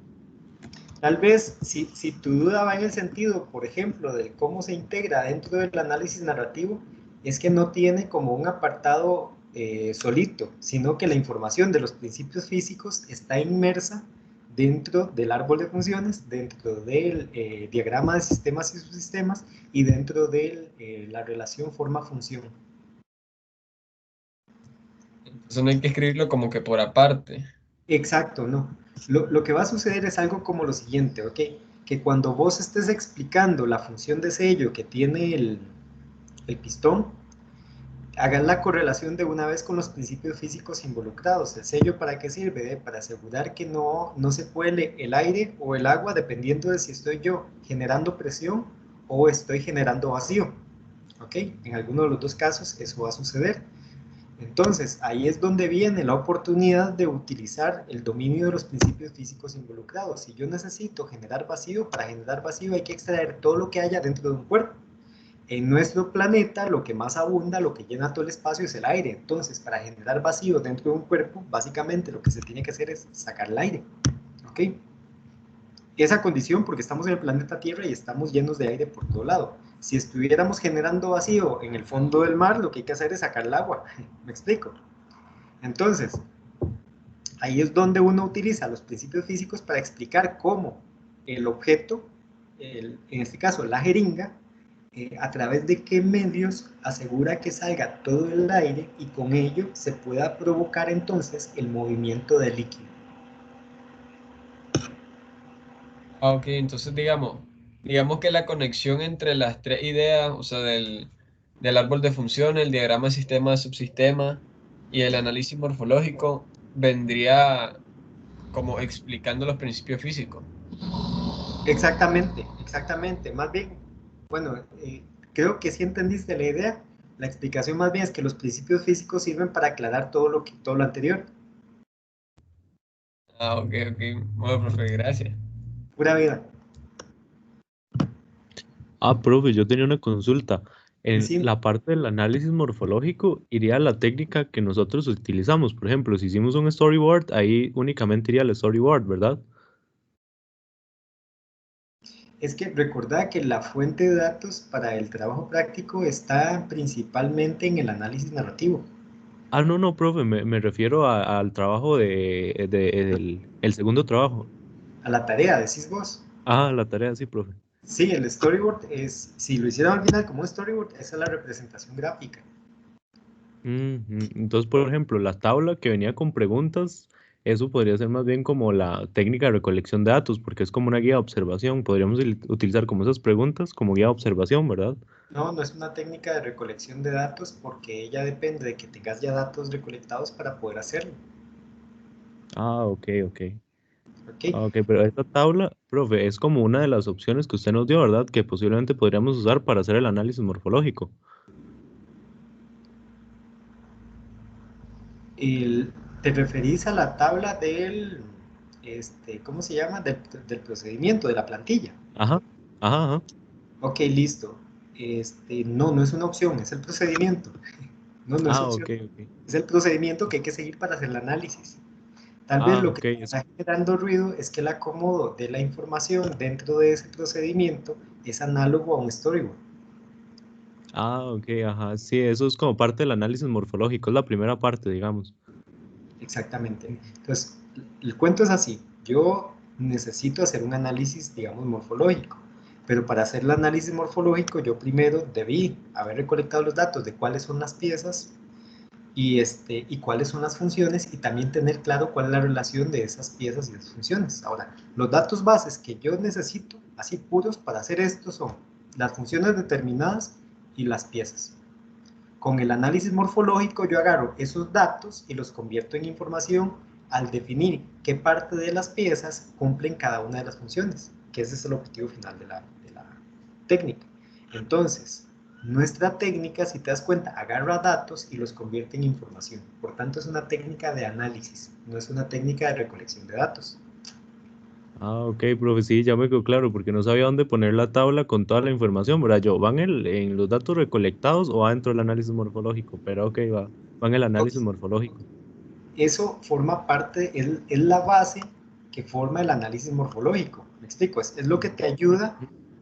Tal vez, si tu duda va en el sentido, por ejemplo, de cómo se integra dentro del análisis narrativo, es que no tiene como un apartado solito, sino que la información de los principios físicos está inmersa dentro del árbol de funciones, dentro del diagrama de sistemas y subsistemas y dentro de la relación forma-función. Entonces no hay que escribirlo como que por aparte. Exacto, no. Lo que va a suceder es algo como lo siguiente, ¿ok? Que cuando vos estés explicando la función de sello que tiene el pistón, hagas la correlación de una vez con los principios físicos involucrados. ¿El sello para qué sirve? Para asegurar que no se cuele el aire o el agua dependiendo de si estoy yo generando presión o estoy generando vacío. ¿Ok? En alguno de los dos casos eso va a suceder. Entonces, ahí es donde viene la oportunidad de utilizar el dominio de los principios físicos involucrados. Si yo necesito generar vacío, para generar vacío hay que extraer todo lo que haya dentro de un cuerpo. En nuestro planeta, lo que más abunda, lo que llena todo el espacio es el aire. Entonces, para generar vacío dentro de un cuerpo, básicamente lo que se tiene que hacer es sacar el aire. ¿Ok? Esa condición porque estamos en el planeta Tierra y estamos llenos de aire por todo lado. Si estuviéramos generando vacío en el fondo del mar, lo que hay que hacer es sacar el agua. ¿Me explico? Entonces, ahí es donde uno utiliza los principios físicos para explicar cómo el objeto, en este caso la jeringa, a través de qué medios asegura que salga todo el aire y con ello se pueda provocar entonces el movimiento del líquido. Ok, entonces digamos que la conexión entre las tres ideas, o sea, del árbol de funciones, el diagrama sistema-subsistema y el análisis morfológico, vendría como explicando los principios físicos. Exactamente, exactamente. Más bien, bueno, creo que sí entendiste la idea. La explicación más bien es que los principios físicos sirven para aclarar todo lo anterior. Ah, ok, ok. Bueno, profe, gracias. Pura vida. Ah, profe, yo tenía una consulta. En Decime. la parte del análisis morfológico iría la técnica que nosotros utilizamos. Por ejemplo, si hicimos un storyboard, ahí únicamente iría el storyboard, ¿verdad? Es que recordá que la fuente de datos para el trabajo práctico está principalmente en el análisis narrativo. Ah, no, no, profe, me refiero al trabajo el segundo trabajo. A la tarea, decís vos. Ah, la tarea, sí, profe. Sí, el storyboard es, si lo hicieron al final como un storyboard, esa es la representación gráfica. Entonces, por ejemplo, la tabla que venía con preguntas, eso podría ser más bien como la técnica de recolección de datos, porque es como una guía de observación. Podríamos utilizar como esas preguntas como guía de observación, ¿verdad? No, no es una técnica de recolección de datos porque ella depende de que tengas ya datos recolectados para poder hacerlo. Ah, ok, ok. ¿Ok? Ah, ok, pero esta tabla, profe, es como una de las opciones que usted nos dio, ¿verdad? Que posiblemente podríamos usar para hacer el análisis morfológico. ¿Te referís a la tabla ¿cómo se llama? Del procedimiento, de la plantilla. Ajá, ajá, ajá. Ok, listo. No, no es una opción, es el procedimiento. No, no es Ah, opción. ok, ok. Es el procedimiento que hay que seguir para hacer el análisis. Tal vez Ah, lo que ok. está generando ruido es que el acomodo de la información dentro de ese procedimiento es análogo a un storyboard. Ah, ok, ajá. Sí, eso es como parte del análisis morfológico, es la primera parte, digamos. Exactamente. Entonces, el cuento es así. Yo necesito hacer un análisis, digamos, morfológico. Pero para hacer el análisis morfológico, yo primero debí haber recolectado los datos de cuáles son las piezas y cuáles son las funciones y también tener claro cuál es la relación de esas piezas y esas funciones. Ahora, los datos bases que yo necesito, así puros para hacer esto, son las funciones determinadas y las piezas. Con el análisis morfológico yo agarro esos datos y los convierto en información al definir qué parte de las piezas cumplen cada una de las funciones, que ese es el objetivo final de la técnica. Entonces, nuestra técnica, si te das cuenta, agarra datos y los convierte en información. Por tanto, es una técnica de análisis, no es una técnica de recolección de datos. Ah, ok, profe, sí, ya me quedó claro, porque no sabía dónde poner la tabla con toda la información, ¿verdad? ¿Van en los datos recolectados o va dentro del análisis morfológico? Pero ok, va en el análisis morfológico. Eso forma parte, es la base que forma el análisis morfológico. Me explico, es lo que te ayuda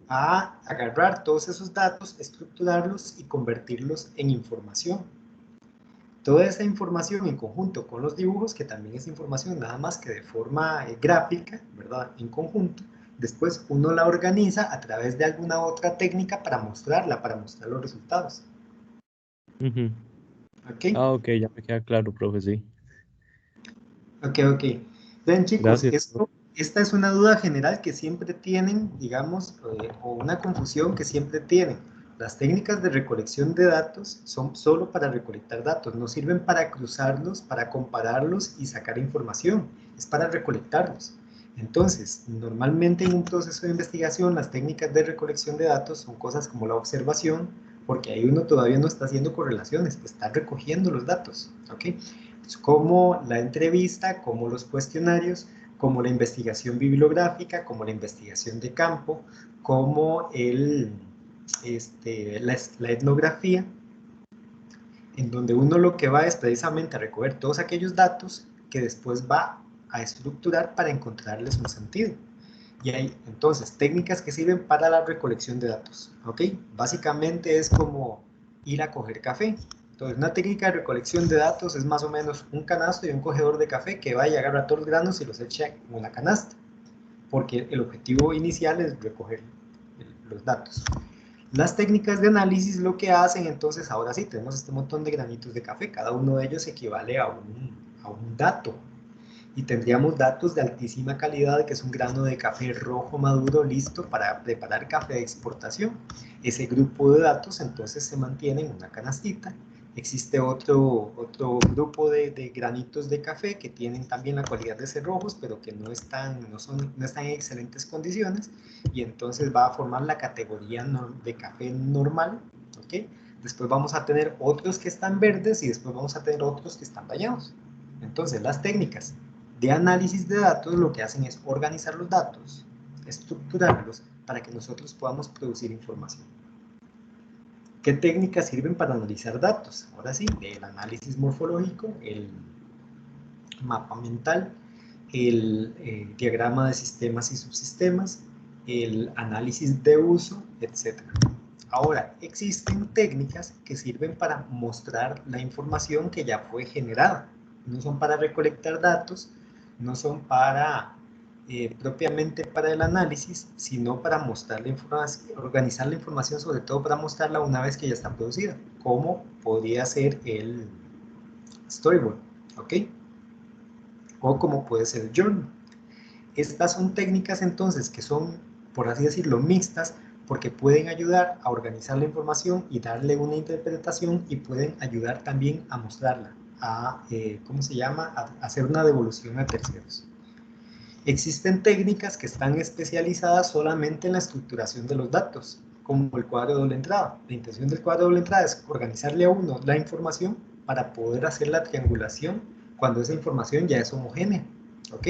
a agarrar todos esos datos, estructurarlos y convertirlos en información. Toda esa información en conjunto con los dibujos, que también es información nada más que de forma gráfica, ¿verdad? En conjunto, después uno la organiza a través de alguna otra técnica para mostrarla, para mostrar los resultados. Ujú. ¿Ok? Ah, ok, ya me queda claro, profe, sí. Ok, ok. Ven chicos, Gracias. esta es una duda general que siempre tienen, digamos, o una confusión que siempre tienen. Las técnicas de recolección de datos son solo para recolectar datos, no sirven para cruzarlos, para compararlos y sacar información, es para recolectarlos. Entonces, normalmente en un proceso de investigación, las técnicas de recolección de datos son cosas como la observación, porque ahí uno todavía no está haciendo correlaciones, está recogiendo los datos, ¿ok? Como la entrevista, como los cuestionarios, como la investigación bibliográfica, como la investigación de campo, como la etnografía, en donde uno lo que va es precisamente a recoger todos aquellos datos que después va a estructurar para encontrarles un sentido. Y hay entonces técnicas que sirven para la recolección de datos, ¿ok? Básicamente es como ir a coger café. Entonces, una técnica de recolección de datos es más o menos un canasto y un cogedor de café que va y agarra todos los granos y los echa en una canasta, porque el objetivo inicial es recoger los datos. Las técnicas de análisis lo que hacen, entonces, ahora sí, tenemos este montón de granitos de café, cada uno de ellos equivale a un dato, y tendríamos datos de altísima calidad, que es un grano de café rojo maduro listo para preparar café de exportación. Ese grupo de datos entonces se mantiene en una canastita. Existe otro grupo de granitos de café que tienen también la cualidad de ser rojos, pero que no están en excelentes condiciones, y entonces va a formar la categoría de café normal, ¿ok? Después vamos a tener otros que están verdes, y después vamos a tener otros que están dañados. Entonces, las técnicas de análisis de datos lo que hacen es organizar los datos, estructurarlos para que nosotros podamos producir información. ¿Qué técnicas sirven para analizar datos? Ahora sí, el análisis morfológico, el mapa mental, el diagrama de sistemas y subsistemas, el análisis de uso, etc. Ahora, existen técnicas que sirven para mostrar la información que ya fue generada. No son para recolectar datos, no son para propiamente para el análisis, sino para mostrar la información, organizar la información, sobre todo para mostrarla una vez que ya está producida, como podría ser el storyboard, ¿ok? O como puede ser el journal. Estas son técnicas entonces que son, por así decirlo, mixtas, porque pueden ayudar a organizar la información y darle una interpretación, y pueden ayudar también a mostrarla, ¿cómo se llama? A hacer una devolución a terceros. Existen técnicas que están especializadas solamente en la estructuración de los datos, como el cuadro de doble entrada. La intención del cuadro de doble entrada es organizarle a uno la información para poder hacer la triangulación cuando esa información ya es homogénea, ¿ok?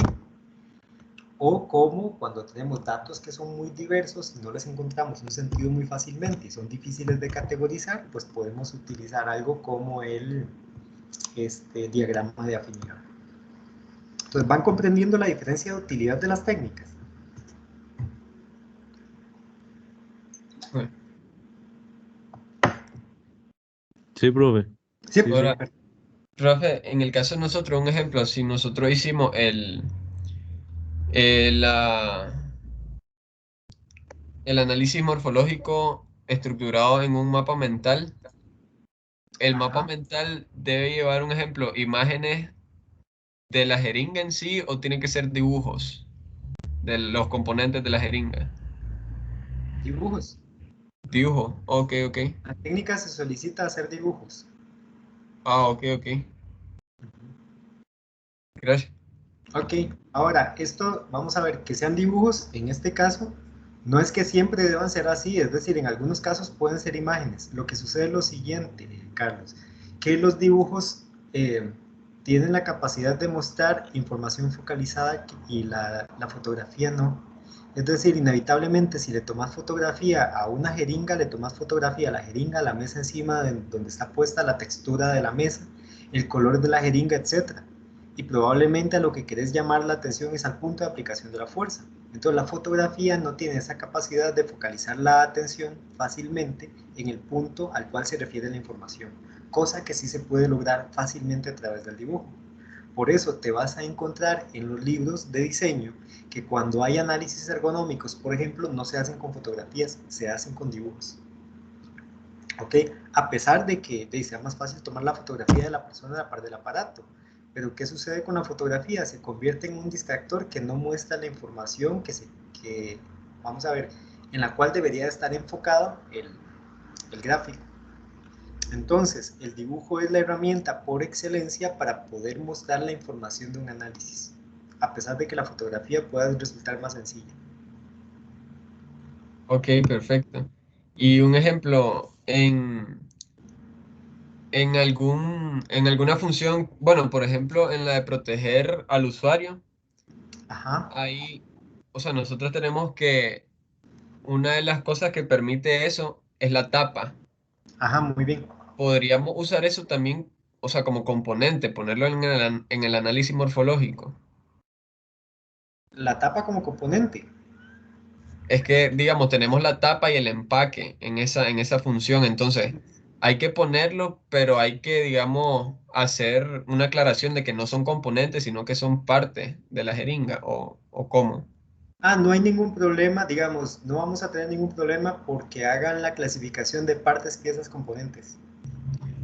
O como cuando tenemos datos que son muy diversos y no les encontramos un sentido muy fácilmente y son difíciles de categorizar, pues podemos utilizar algo como el diagrama de afinidad. Entonces, ¿van comprendiendo la diferencia de utilidad de las técnicas? Sí, profe. Sí, Sí, Ahora, sí. profe, en el caso de nosotros, un ejemplo, si nosotros hicimos el, la- el análisis morfológico estructurado en un mapa mental, el mapa Ajá. mental debe llevar, un ejemplo, imágenes de la jeringa en sí, o tienen que ser dibujos de los componentes de la jeringa. Dibujos. Dibujo, ok, ok. La técnica se solicita hacer dibujos. Ah, ok, ok. Gracias. Ok, ahora, esto, vamos a ver, que sean dibujos, en este caso, no es que siempre deban ser así, es decir, en algunos casos pueden ser imágenes. Lo que sucede es lo siguiente, Carlos, que los dibujos tienen la capacidad de mostrar información focalizada, y la fotografía no. Es decir, inevitablemente, si le tomas fotografía a una jeringa, le tomas fotografía a la jeringa, a la mesa encima de donde está puesta, la textura de la mesa, el color de la jeringa, etc. Y probablemente a lo que querés llamar la atención es al punto de aplicación de la fuerza. Entonces la fotografía no tiene esa capacidad de focalizar la atención fácilmente en el punto al cual se refiere la información, cosa que sí se puede lograr fácilmente a través del dibujo. Por eso te vas a encontrar en los libros de diseño que cuando hay análisis ergonómicos, por ejemplo, no se hacen con fotografías, se hacen con dibujos. ¿Ok? A pesar de que sea más fácil tomar la fotografía de la persona a la par del aparato. Pero ¿qué sucede con la fotografía? Se convierte en un distractor que no muestra la información vamos a ver, en la cual debería estar enfocado el gráfico. Entonces, el dibujo es la herramienta por excelencia para poder mostrar la información de un análisis, a pesar de que la fotografía pueda resultar más sencilla. Ok, perfecto. Y un ejemplo, en alguna función, bueno, por ejemplo, en la de proteger al usuario, Ajá, ahí, o sea, nosotros tenemos que, una de las cosas que permite eso es la tapa. ajá, muy bien. Podríamos usar eso también, o sea, como componente, ponerlo en el análisis morfológico. La tapa como componente. Es que, digamos, tenemos la tapa y el empaque en esa función, entonces hay que ponerlo, pero hay que, digamos, hacer una aclaración de que no son componentes, sino que son parte de la jeringa, o cómo. No hay ningún problema, digamos, no vamos a tener ningún problema porque hagan la clasificación de partes, piezas, componentes.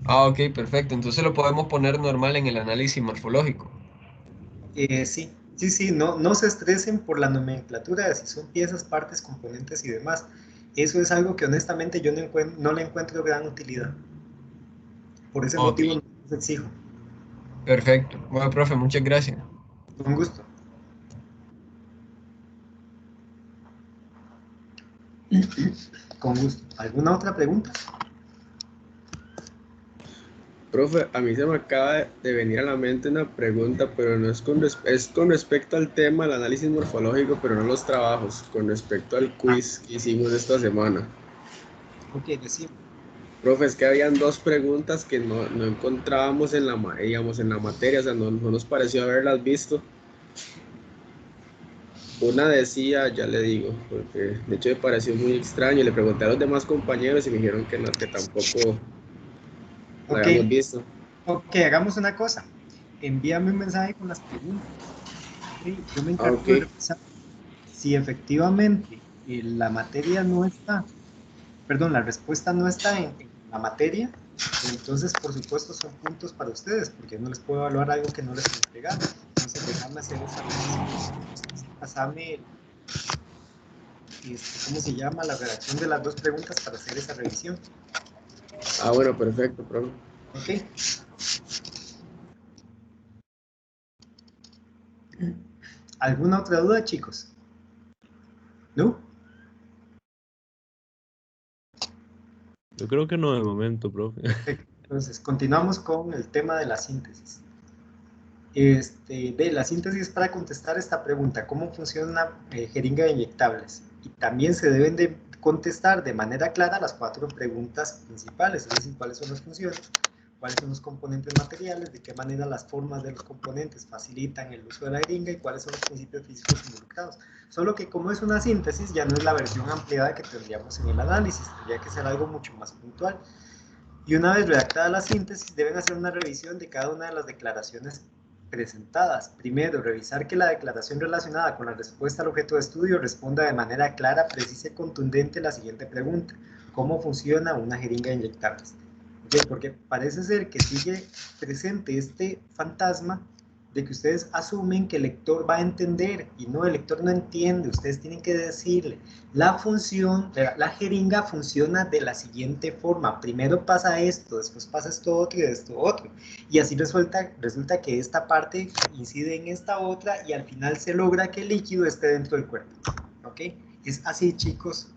Ok, perfecto. Entonces lo podemos poner normal en el análisis morfológico. Sí, no se estresen por la nomenclatura de si son piezas, partes, componentes y demás. Eso es algo que honestamente yo no le encuentro gran utilidad. Por ese Ok, motivo no les exijo. perfecto. Bueno, profe, muchas gracias. Con gusto. Con gusto. ¿Alguna otra pregunta? Profe, a mí se me acaba de venir a la mente una pregunta, pero no es es con respecto al tema del análisis morfológico, pero no los trabajos, con respecto al quiz que hicimos esta semana. Ok, decimos. Profe, es que habían dos preguntas que no encontrábamos en digamos, en la materia, o sea, no nos pareció haberlas visto. Una decía, ya le digo, porque de hecho me pareció muy extraño, le pregunté a los demás compañeros y me dijeron que no, que tampoco la Ok, habíamos visto. ok, hagamos una cosa. Envíame un mensaje con las preguntas. Ok, yo me Ah, encargo ok. de revisar si efectivamente la materia no está, perdón, la respuesta no está en la materia, entonces por supuesto son puntos para ustedes, porque no les puedo evaluar algo que no les he entregado. Entonces déjame hacer esa revisión. Pasame, ¿cómo se llama? La redacción de las dos preguntas para hacer esa revisión. Ah, bueno, perfecto, profe. ¿Ok? ¿Alguna otra duda, chicos? ¿No? Yo creo que no de momento, profe. Entonces, continuamos con el tema de la síntesis. La síntesis para contestar esta pregunta, ¿cómo funciona una jeringa de inyectables? Y también se deben de contestar de manera clara las 4 preguntas principales, es decir, cuáles son las funciones, cuáles son los componentes materiales, de qué manera las formas de los componentes facilitan el uso de la jeringa y cuáles son los principios físicos involucrados. Solo que como es una síntesis, ya no es la versión ampliada que tendríamos en el análisis, tendría que ser algo mucho más puntual. Y una vez redactada la síntesis, deben hacer una revisión de cada una de las declaraciones presentadas. Primero, revisar que la declaración relacionada con la respuesta al objeto de estudio responda de manera clara, precisa y contundente la siguiente pregunta: ¿cómo funciona una jeringa de inyectables? ¿Okay? Porque parece ser que sigue presente este fantasma de que ustedes asumen que el lector va a entender, y no, el lector no entiende. Ustedes tienen que decirle, la jeringa funciona de la siguiente forma: primero pasa esto, después pasa esto otro y esto otro, y así resulta que esta parte incide en esta otra y al final se logra que el líquido esté dentro del cuerpo. ¿Ok? Es así, chicos.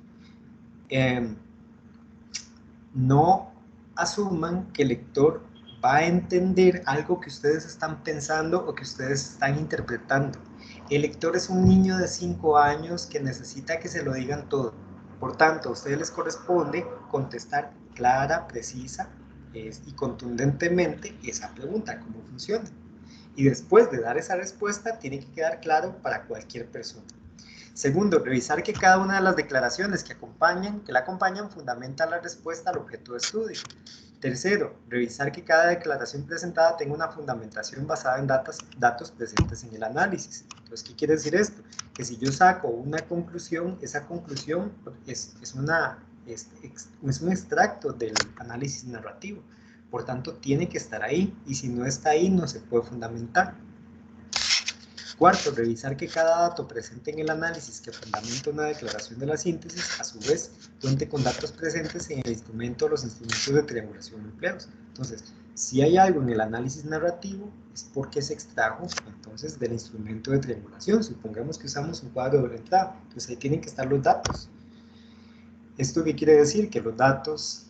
No asuman que el lector va a entender algo que ustedes están pensando o que ustedes están interpretando. El lector es un niño de 5 años que necesita que se lo digan todo. Por tanto, a ustedes les corresponde contestar clara, precisa y contundentemente esa pregunta: ¿cómo funciona? Y después de dar esa respuesta, tiene que quedar claro para cualquier persona. Segundo, revisar que cada una de las declaraciones que la acompañan fundamenta la respuesta al objeto de estudio. Tercero, revisar que cada declaración presentada tenga una fundamentación basada en datos presentes en el análisis. Entonces, ¿qué quiere decir esto? Que si yo saco una conclusión, esa conclusión es un extracto del análisis narrativo. Por tanto, tiene que estar ahí, y si no está ahí, no se puede fundamentar. Cuarto, revisar que cada dato presente en el análisis que fundamenta una declaración de la síntesis, a su vez, cuente con datos presentes en el instrumento o los instrumentos de triangulación empleados. Entonces, si hay algo en el análisis narrativo, es porque se extrajo entonces del instrumento de triangulación. Supongamos que usamos un cuadro de doble entrada, entonces ahí tienen que estar los datos. ¿Esto qué quiere decir? Que los datos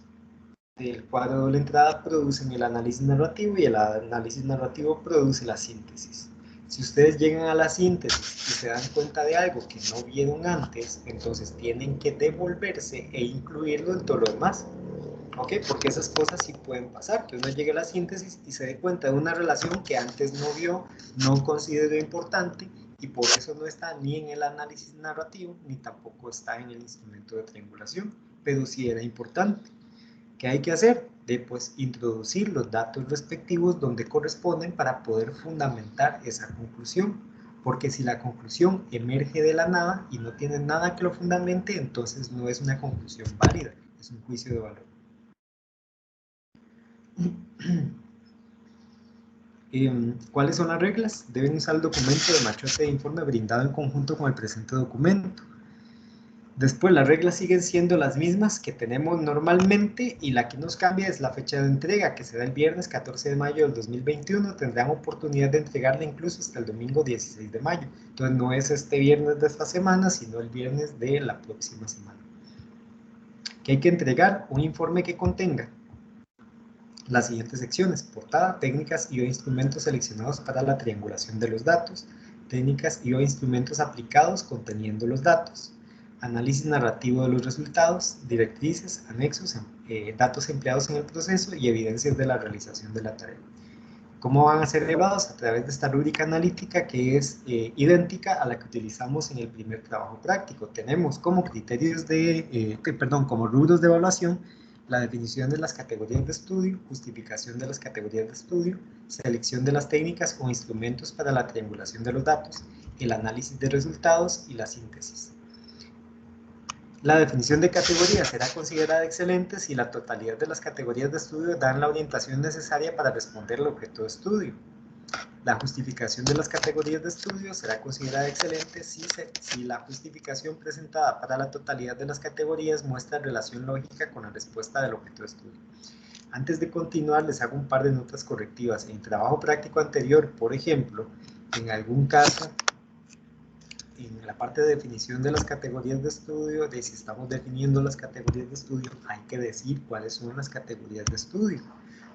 del cuadro de doble entrada producen el análisis narrativo y el análisis narrativo produce la síntesis. Si ustedes llegan a la síntesis y se dan cuenta de algo que no vieron antes, entonces tienen que devolverse e incluirlo en todo lo demás. ¿Ok? Porque esas cosas sí pueden pasar, que uno llegue a la síntesis y se dé cuenta de una relación que antes no vio, no consideró importante, y por eso no está ni en el análisis narrativo, ni tampoco está en el instrumento de triangulación, pero sí era importante. ¿Qué hay que hacer? Pues introducir los datos respectivos donde corresponden para poder fundamentar esa conclusión. Porque si la conclusión emerge de la nada y no tiene nada que lo fundamente, entonces no es una conclusión válida, es un juicio de valor. ¿Cuáles son las reglas? Deben usar el documento de machote de informe brindado en conjunto con el presente documento. Después las reglas siguen siendo las mismas que tenemos normalmente y la que nos cambia es la fecha de entrega, que será el viernes 14 de mayo del 2021. Tendrán oportunidad de entregarla incluso hasta el domingo 16 de mayo. Entonces no es este viernes de esta semana, sino el viernes de la próxima semana. Que hay que entregar un informe que contenga las siguientes secciones: portada, técnicas y o instrumentos seleccionados para la triangulación de los datos, técnicas y o instrumentos aplicados conteniendo los datos, análisis narrativo de los resultados, directrices, anexos, datos empleados en el proceso y evidencias de la realización de la tarea. ¿Cómo van a ser elevados? A través de esta rúbrica analítica que es idéntica a la que utilizamos en el primer trabajo práctico. Tenemos como criterios como rubros de evaluación la definición de las categorías de estudio, justificación de las categorías de estudio, selección de las técnicas o instrumentos para la triangulación de los datos, el análisis de resultados y la síntesis. La definición de categoría será considerada excelente si la totalidad de las categorías de estudio dan la orientación necesaria para responder al objeto de estudio. La justificación de las categorías de estudio será considerada excelente si la justificación presentada para la totalidad de las categorías muestra relación lógica con la respuesta del objeto de estudio. Antes de continuar, les hago un par de notas correctivas. En trabajo práctico anterior, por ejemplo, en algún caso, en la parte de definición de las categorías de estudio, de si estamos definiendo las categorías de estudio, hay que decir cuáles son las categorías de estudio.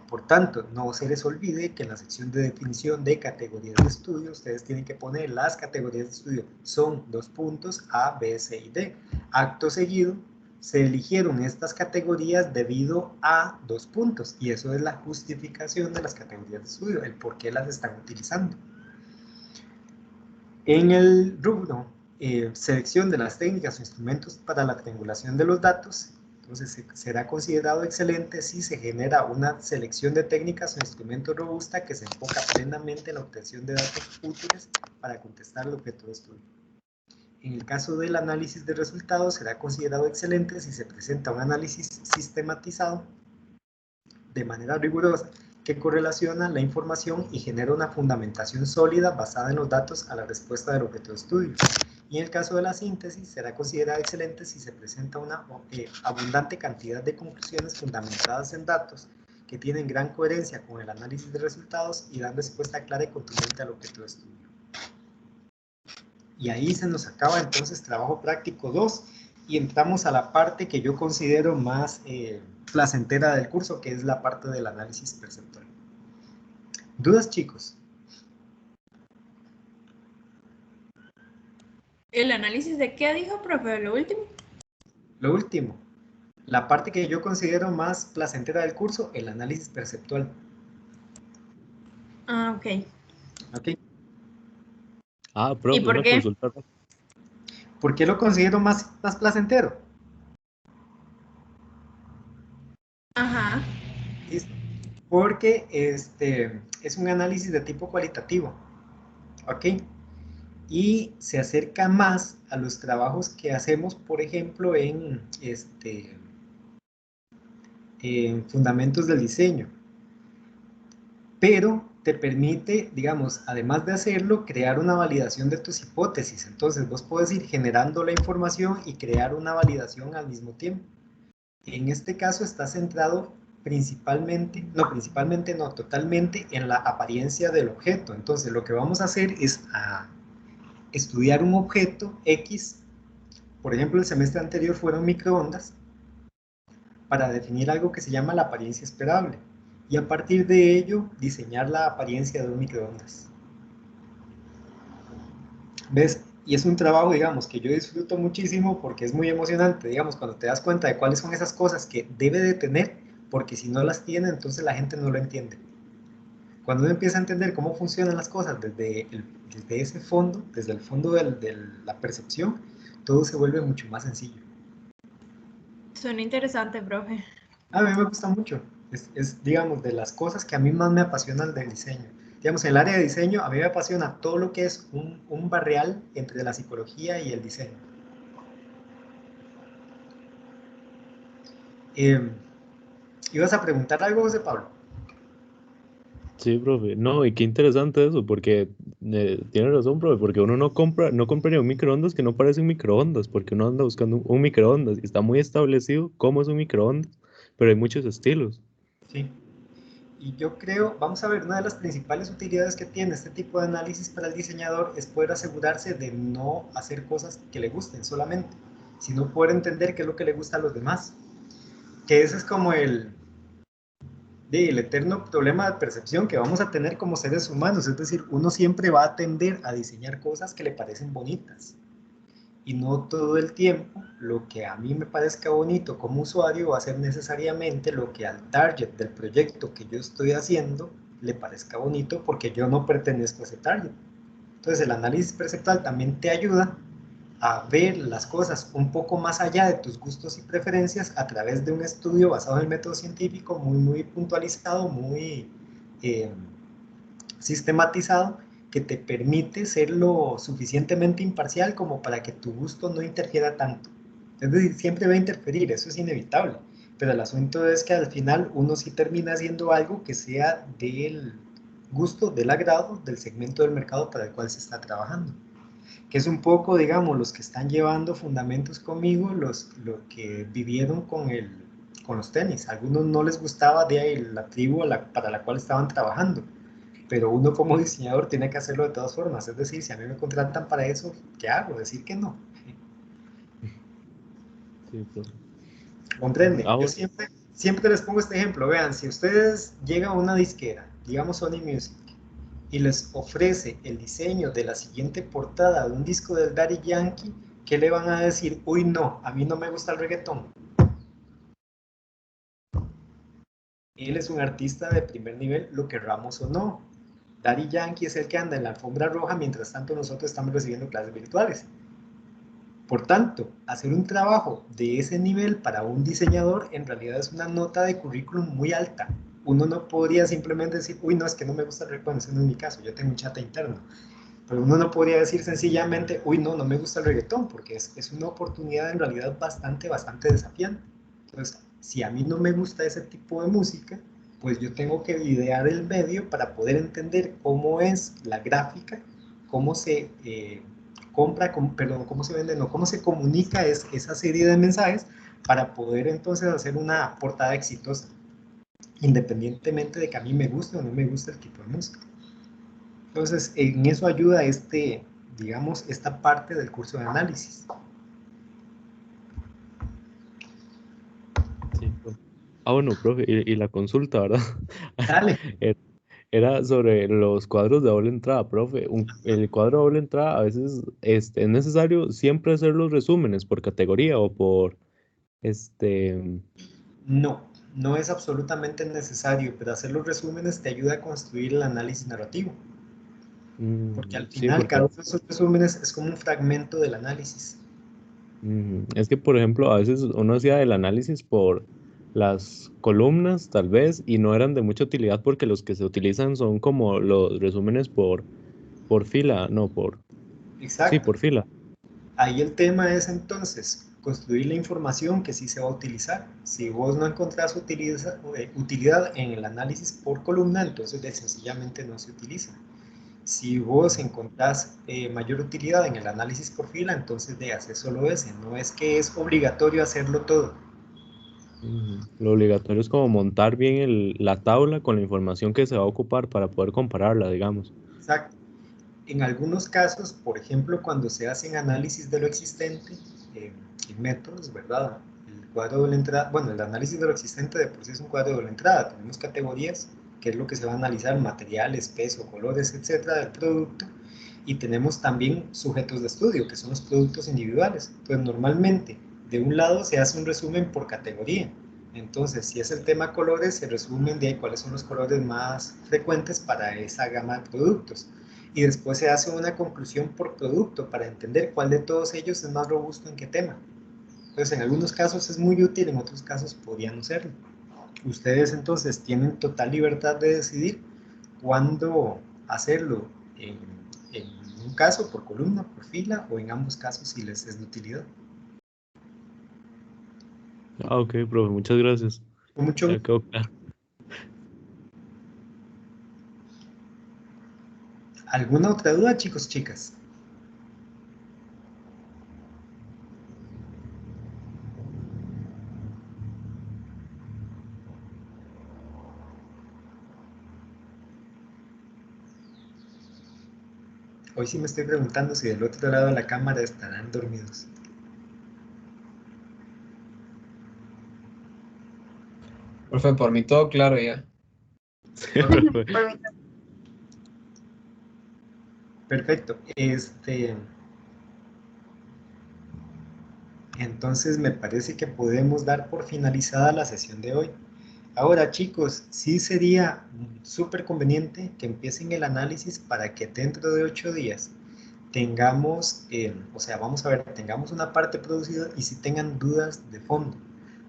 Por tanto, no se les olvide que en la sección de definición de categorías de estudio, ustedes tienen que poner las categorías de estudio. Son 2 puntos A, B, C y D. Acto seguido, se eligieron estas categorías debido a 2 puntos. Y eso es la justificación de las categorías de estudio, el por qué las están utilizando. En el rubro selección de las técnicas o instrumentos para la triangulación de los datos, entonces será considerado excelente si se genera una selección de técnicas o instrumentos robusta que se enfoca plenamente en la obtención de datos útiles para contestar el objeto de estudio. En el caso del análisis de resultados, será considerado excelente si se presenta un análisis sistematizado de manera rigurosa que correlaciona la información y genera una fundamentación sólida basada en los datos a la respuesta del objeto de estudio. Y en el caso de la síntesis, será considerada excelente si se presenta una abundante cantidad de conclusiones fundamentadas en datos que tienen gran coherencia con el análisis de resultados y dan respuesta clara y contundente al objeto de estudio. Y ahí se nos acaba entonces trabajo práctico 2 y entramos a la parte que yo considero más placentera del curso, que es la parte del análisis perceptual. ¿Dudas, chicos? ¿El análisis de qué dijo, profe? ¿Lo último? Lo último, la parte que yo considero más placentera del curso, el análisis perceptual. Ah, ok. ¿Ok? Ah, profe, ¿Y por una qué? consulta. ¿Por qué lo considero más placentero? Ajá. ¿Listo? Porque es un análisis de tipo cualitativo. ¿Ok? Y se acerca más a los trabajos que hacemos, por ejemplo, en fundamentos del diseño. Pero te permite, digamos, además de hacerlo, crear una validación de tus hipótesis. Entonces vos podés ir generando la información y crear una validación al mismo tiempo. En este caso está centrado totalmente en la apariencia del objeto. Entonces lo que vamos a hacer es estudiar un objeto X, por ejemplo el semestre anterior fueron microondas, para definir algo que se llama la apariencia esperable, y a partir de ello diseñar la apariencia de un microondas. ¿Ves? Y es un trabajo, digamos, que yo disfruto muchísimo porque es muy emocionante, digamos, cuando te das cuenta de cuáles son esas cosas que debe de tener, porque si no las tiene, entonces la gente no lo entiende. Cuando uno empieza a entender cómo funcionan las cosas desde ese fondo, desde el fondo de la percepción, todo se vuelve mucho más sencillo. Suena interesante, profe. A mí me gusta mucho. Es, digamos, de las cosas que a mí más me apasionan del diseño. digamos, en el área de diseño, a mí me apasiona todo lo que es un barrial entre la psicología y el diseño. ¿Ibas a preguntar algo, José Pablo? Sí, profe. No, y qué interesante eso, porque tiene razón, profe, porque uno no compraría un microondas que no parece un microondas, porque uno anda buscando un microondas y está muy establecido cómo es un microondas, pero hay muchos estilos. Sí. Y yo creo, vamos a ver, una de las principales utilidades que tiene este tipo de análisis para el diseñador es poder asegurarse de no hacer cosas que le gusten solamente, sino poder entender qué es lo que le gusta a los demás. Que ese es como el eterno problema de percepción que vamos a tener como seres humanos. Es decir, uno siempre va a tender a diseñar cosas que le parecen bonitas. Y no todo el tiempo lo que a mí me parezca bonito como usuario va a ser necesariamente lo que al target del proyecto que yo estoy haciendo le parezca bonito, porque yo no pertenezco a ese target. Entonces el análisis perceptual también te ayuda a ver las cosas un poco más allá de tus gustos y preferencias a través de un estudio basado en el método científico muy puntualizado, muy sistematizado, que te permite ser lo suficientemente imparcial como para que tu gusto no interfiera tanto. Es decir, siempre va a interferir, eso es inevitable, pero el asunto es que al final uno sí termina haciendo algo que sea del gusto, del agrado del segmento del mercado para el cual se está trabajando. Que es un poco, digamos, los que están llevando fundamentos conmigo, los que vivieron con los tenis. A algunos no les gustaba de ahí la tribu para la cual estaban trabajando, pero uno como diseñador tiene que hacerlo de todas formas. Es decir, si a mí me contratan para eso, ¿qué hago? Decir que no. Sí, profe. ¿Comprende? Ah, Yo bueno. siempre les pongo este ejemplo. Vean, si ustedes llegan a una disquera, digamos Sony Music, y les ofrece el diseño de la siguiente portada de un disco del Daddy Yankee, ¿qué le van a decir? Uy, no, a mí no me gusta el reggaetón. Él es un artista de primer nivel, lo querramos o no. Daddy Yankee es el que anda en la alfombra roja, mientras tanto nosotros estamos recibiendo clases virtuales. Por tanto, hacer un trabajo de ese nivel para un diseñador en realidad es una nota de currículum muy alta. Uno no podría simplemente decir, uy, no, es que no me gusta el reggaetón, ese no es mi caso, yo tengo un chat interno. Pero uno no podría decir sencillamente, uy, no, no me gusta el reggaetón, porque es una oportunidad en realidad bastante desafiante. Entonces, si a mí no me gusta ese tipo de música, pues yo tengo que idear el medio para poder entender cómo es la gráfica, cómo se compra, perdón, cómo se vende, no, cómo se comunica esa serie de mensajes para poder entonces hacer una portada exitosa, independientemente de que a mí me guste o no me guste el tipo de música. Entonces, en eso ayuda digamos, esta parte del curso de análisis. Sí, profe. Ah, bueno, profe, y la consulta, ¿verdad? Dale. Era sobre los cuadros de doble entrada, profe. El cuadro de doble entrada a veces es necesario siempre hacer los resúmenes por categoría o por este. No, no es absolutamente necesario, pero hacer los resúmenes te ayuda a construir el análisis narrativo, porque al Sí, final cada porque uno de esos resúmenes es como un fragmento del análisis. es que, por ejemplo, a veces uno hacía el análisis por las columnas, tal vez, y no eran de mucha utilidad porque los que se utilizan son como los resúmenes por fila, no, sí, Exacto. por fila. Ahí el tema es entonces construir la información que sí se va a utilizar. Si vos no encontrás utilidad en el análisis por columna, entonces sencillamente no se utiliza. Si vos encontrás mayor utilidad en el análisis por fila, entonces de hacer solo ese. No es que es obligatorio hacerlo todo. Lo obligatorio es como montar bien la tabla con la información que se va a ocupar para poder compararla, digamos. Exacto. En algunos casos, por ejemplo, cuando se hacen análisis de lo existente, en métodos, ¿verdad? El cuadro de la entrada, bueno, el análisis de lo existente de por sí es un cuadro de la entrada. Tenemos categorías, que es lo que se va a analizar, materiales, peso, colores, etcétera, del producto. Y tenemos también sujetos de estudio, que son los productos individuales. Entonces, normalmente, de un lado se hace un resumen por categoría. Entonces, si es el tema colores, se resumen de ahí cuáles son los colores más frecuentes para esa gama de productos. Y después se hace una conclusión por producto para entender cuál de todos ellos es más robusto en qué tema. Entonces, en algunos casos es muy útil, en otros casos podría no serlo. Ustedes entonces tienen total libertad de decidir cuándo hacerlo en un caso por columna, por fila, o en ambos casos si les es de utilidad. Ok, profe, muchas gracias. Con mucho Ya quedó claro. ¿Alguna otra duda, chicos, chicas? Hoy sí me estoy preguntando si del otro lado de la cámara estarán dormidos. Profe, por mí todo claro ya. Por mí Perfecto. Entonces me parece que podemos dar por finalizada la sesión de hoy. Ahora, chicos, sí sería súper conveniente que empiecen el análisis para que dentro de 8 días tengamos, o sea, vamos a ver, tengamos una parte producida y si tengan dudas de fondo.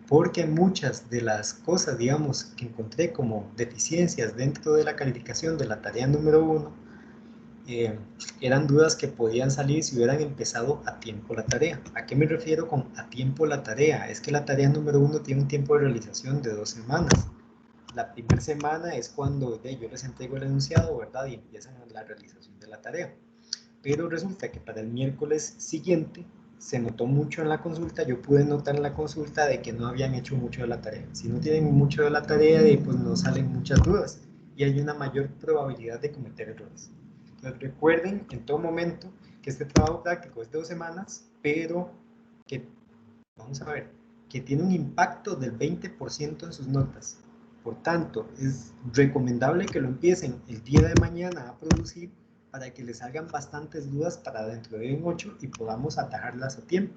Porque muchas de las cosas, digamos, que encontré como deficiencias dentro de la calificación de la tarea número 1, eran dudas que podían salir si hubieran empezado a tiempo la tarea. ¿A qué me refiero con a tiempo la tarea? Es que la tarea número 1 tiene un tiempo de realización de 2 semanas. La primera semana es cuando yo les entrego el enunciado, ¿verdad? Y empiezan la realización de la tarea. Pero resulta que para el miércoles siguiente se notó mucho en la consulta, yo pude notar en la consulta de que no habían hecho mucho de la tarea. Si no tienen mucho de la tarea, pues no salen muchas dudas y hay una mayor probabilidad de cometer errores. Entonces recuerden en todo momento que este trabajo práctico es de 2 semanas, pero que, vamos a ver, que tiene un impacto del 20% en sus notas. Por tanto, es recomendable que lo empiecen el día de mañana a producir para que les salgan bastantes dudas para dentro de un 8 y podamos atajarlas a tiempo.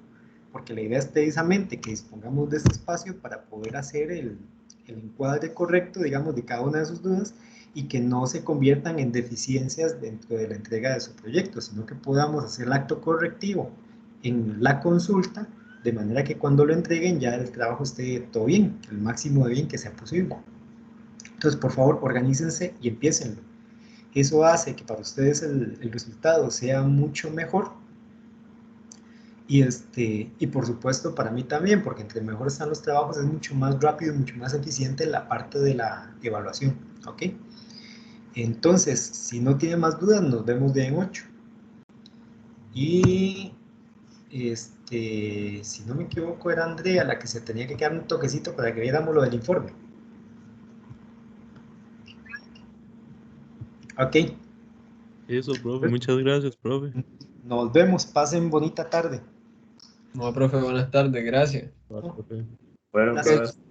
Porque la idea es precisamente que dispongamos de este espacio para poder hacer el encuadre correcto, digamos, de cada una de sus dudas y que no se conviertan en deficiencias dentro de la entrega de su proyecto, sino que podamos hacer el acto correctivo en la consulta, de manera que cuando lo entreguen ya el trabajo esté todo bien, el máximo de bien que sea posible. Entonces, por favor, organícense y empiecenlo. Eso hace que para ustedes el resultado sea mucho mejor y por supuesto para mí también, porque entre mejor están los trabajos es mucho más rápido y mucho más eficiente la parte de la evaluación, ¿ok? Entonces, si no tiene más dudas, nos vemos de en 8. Y, si no me equivoco, era Andrea la que se tenía que quedar un toquecito para que viéramos lo del informe. Ok. Eso, profe, muchas gracias, profe. Nos vemos, pasen bonita tarde. No, profe, buenas tardes, gracias. Va, profe. Bueno, Gracias. pues.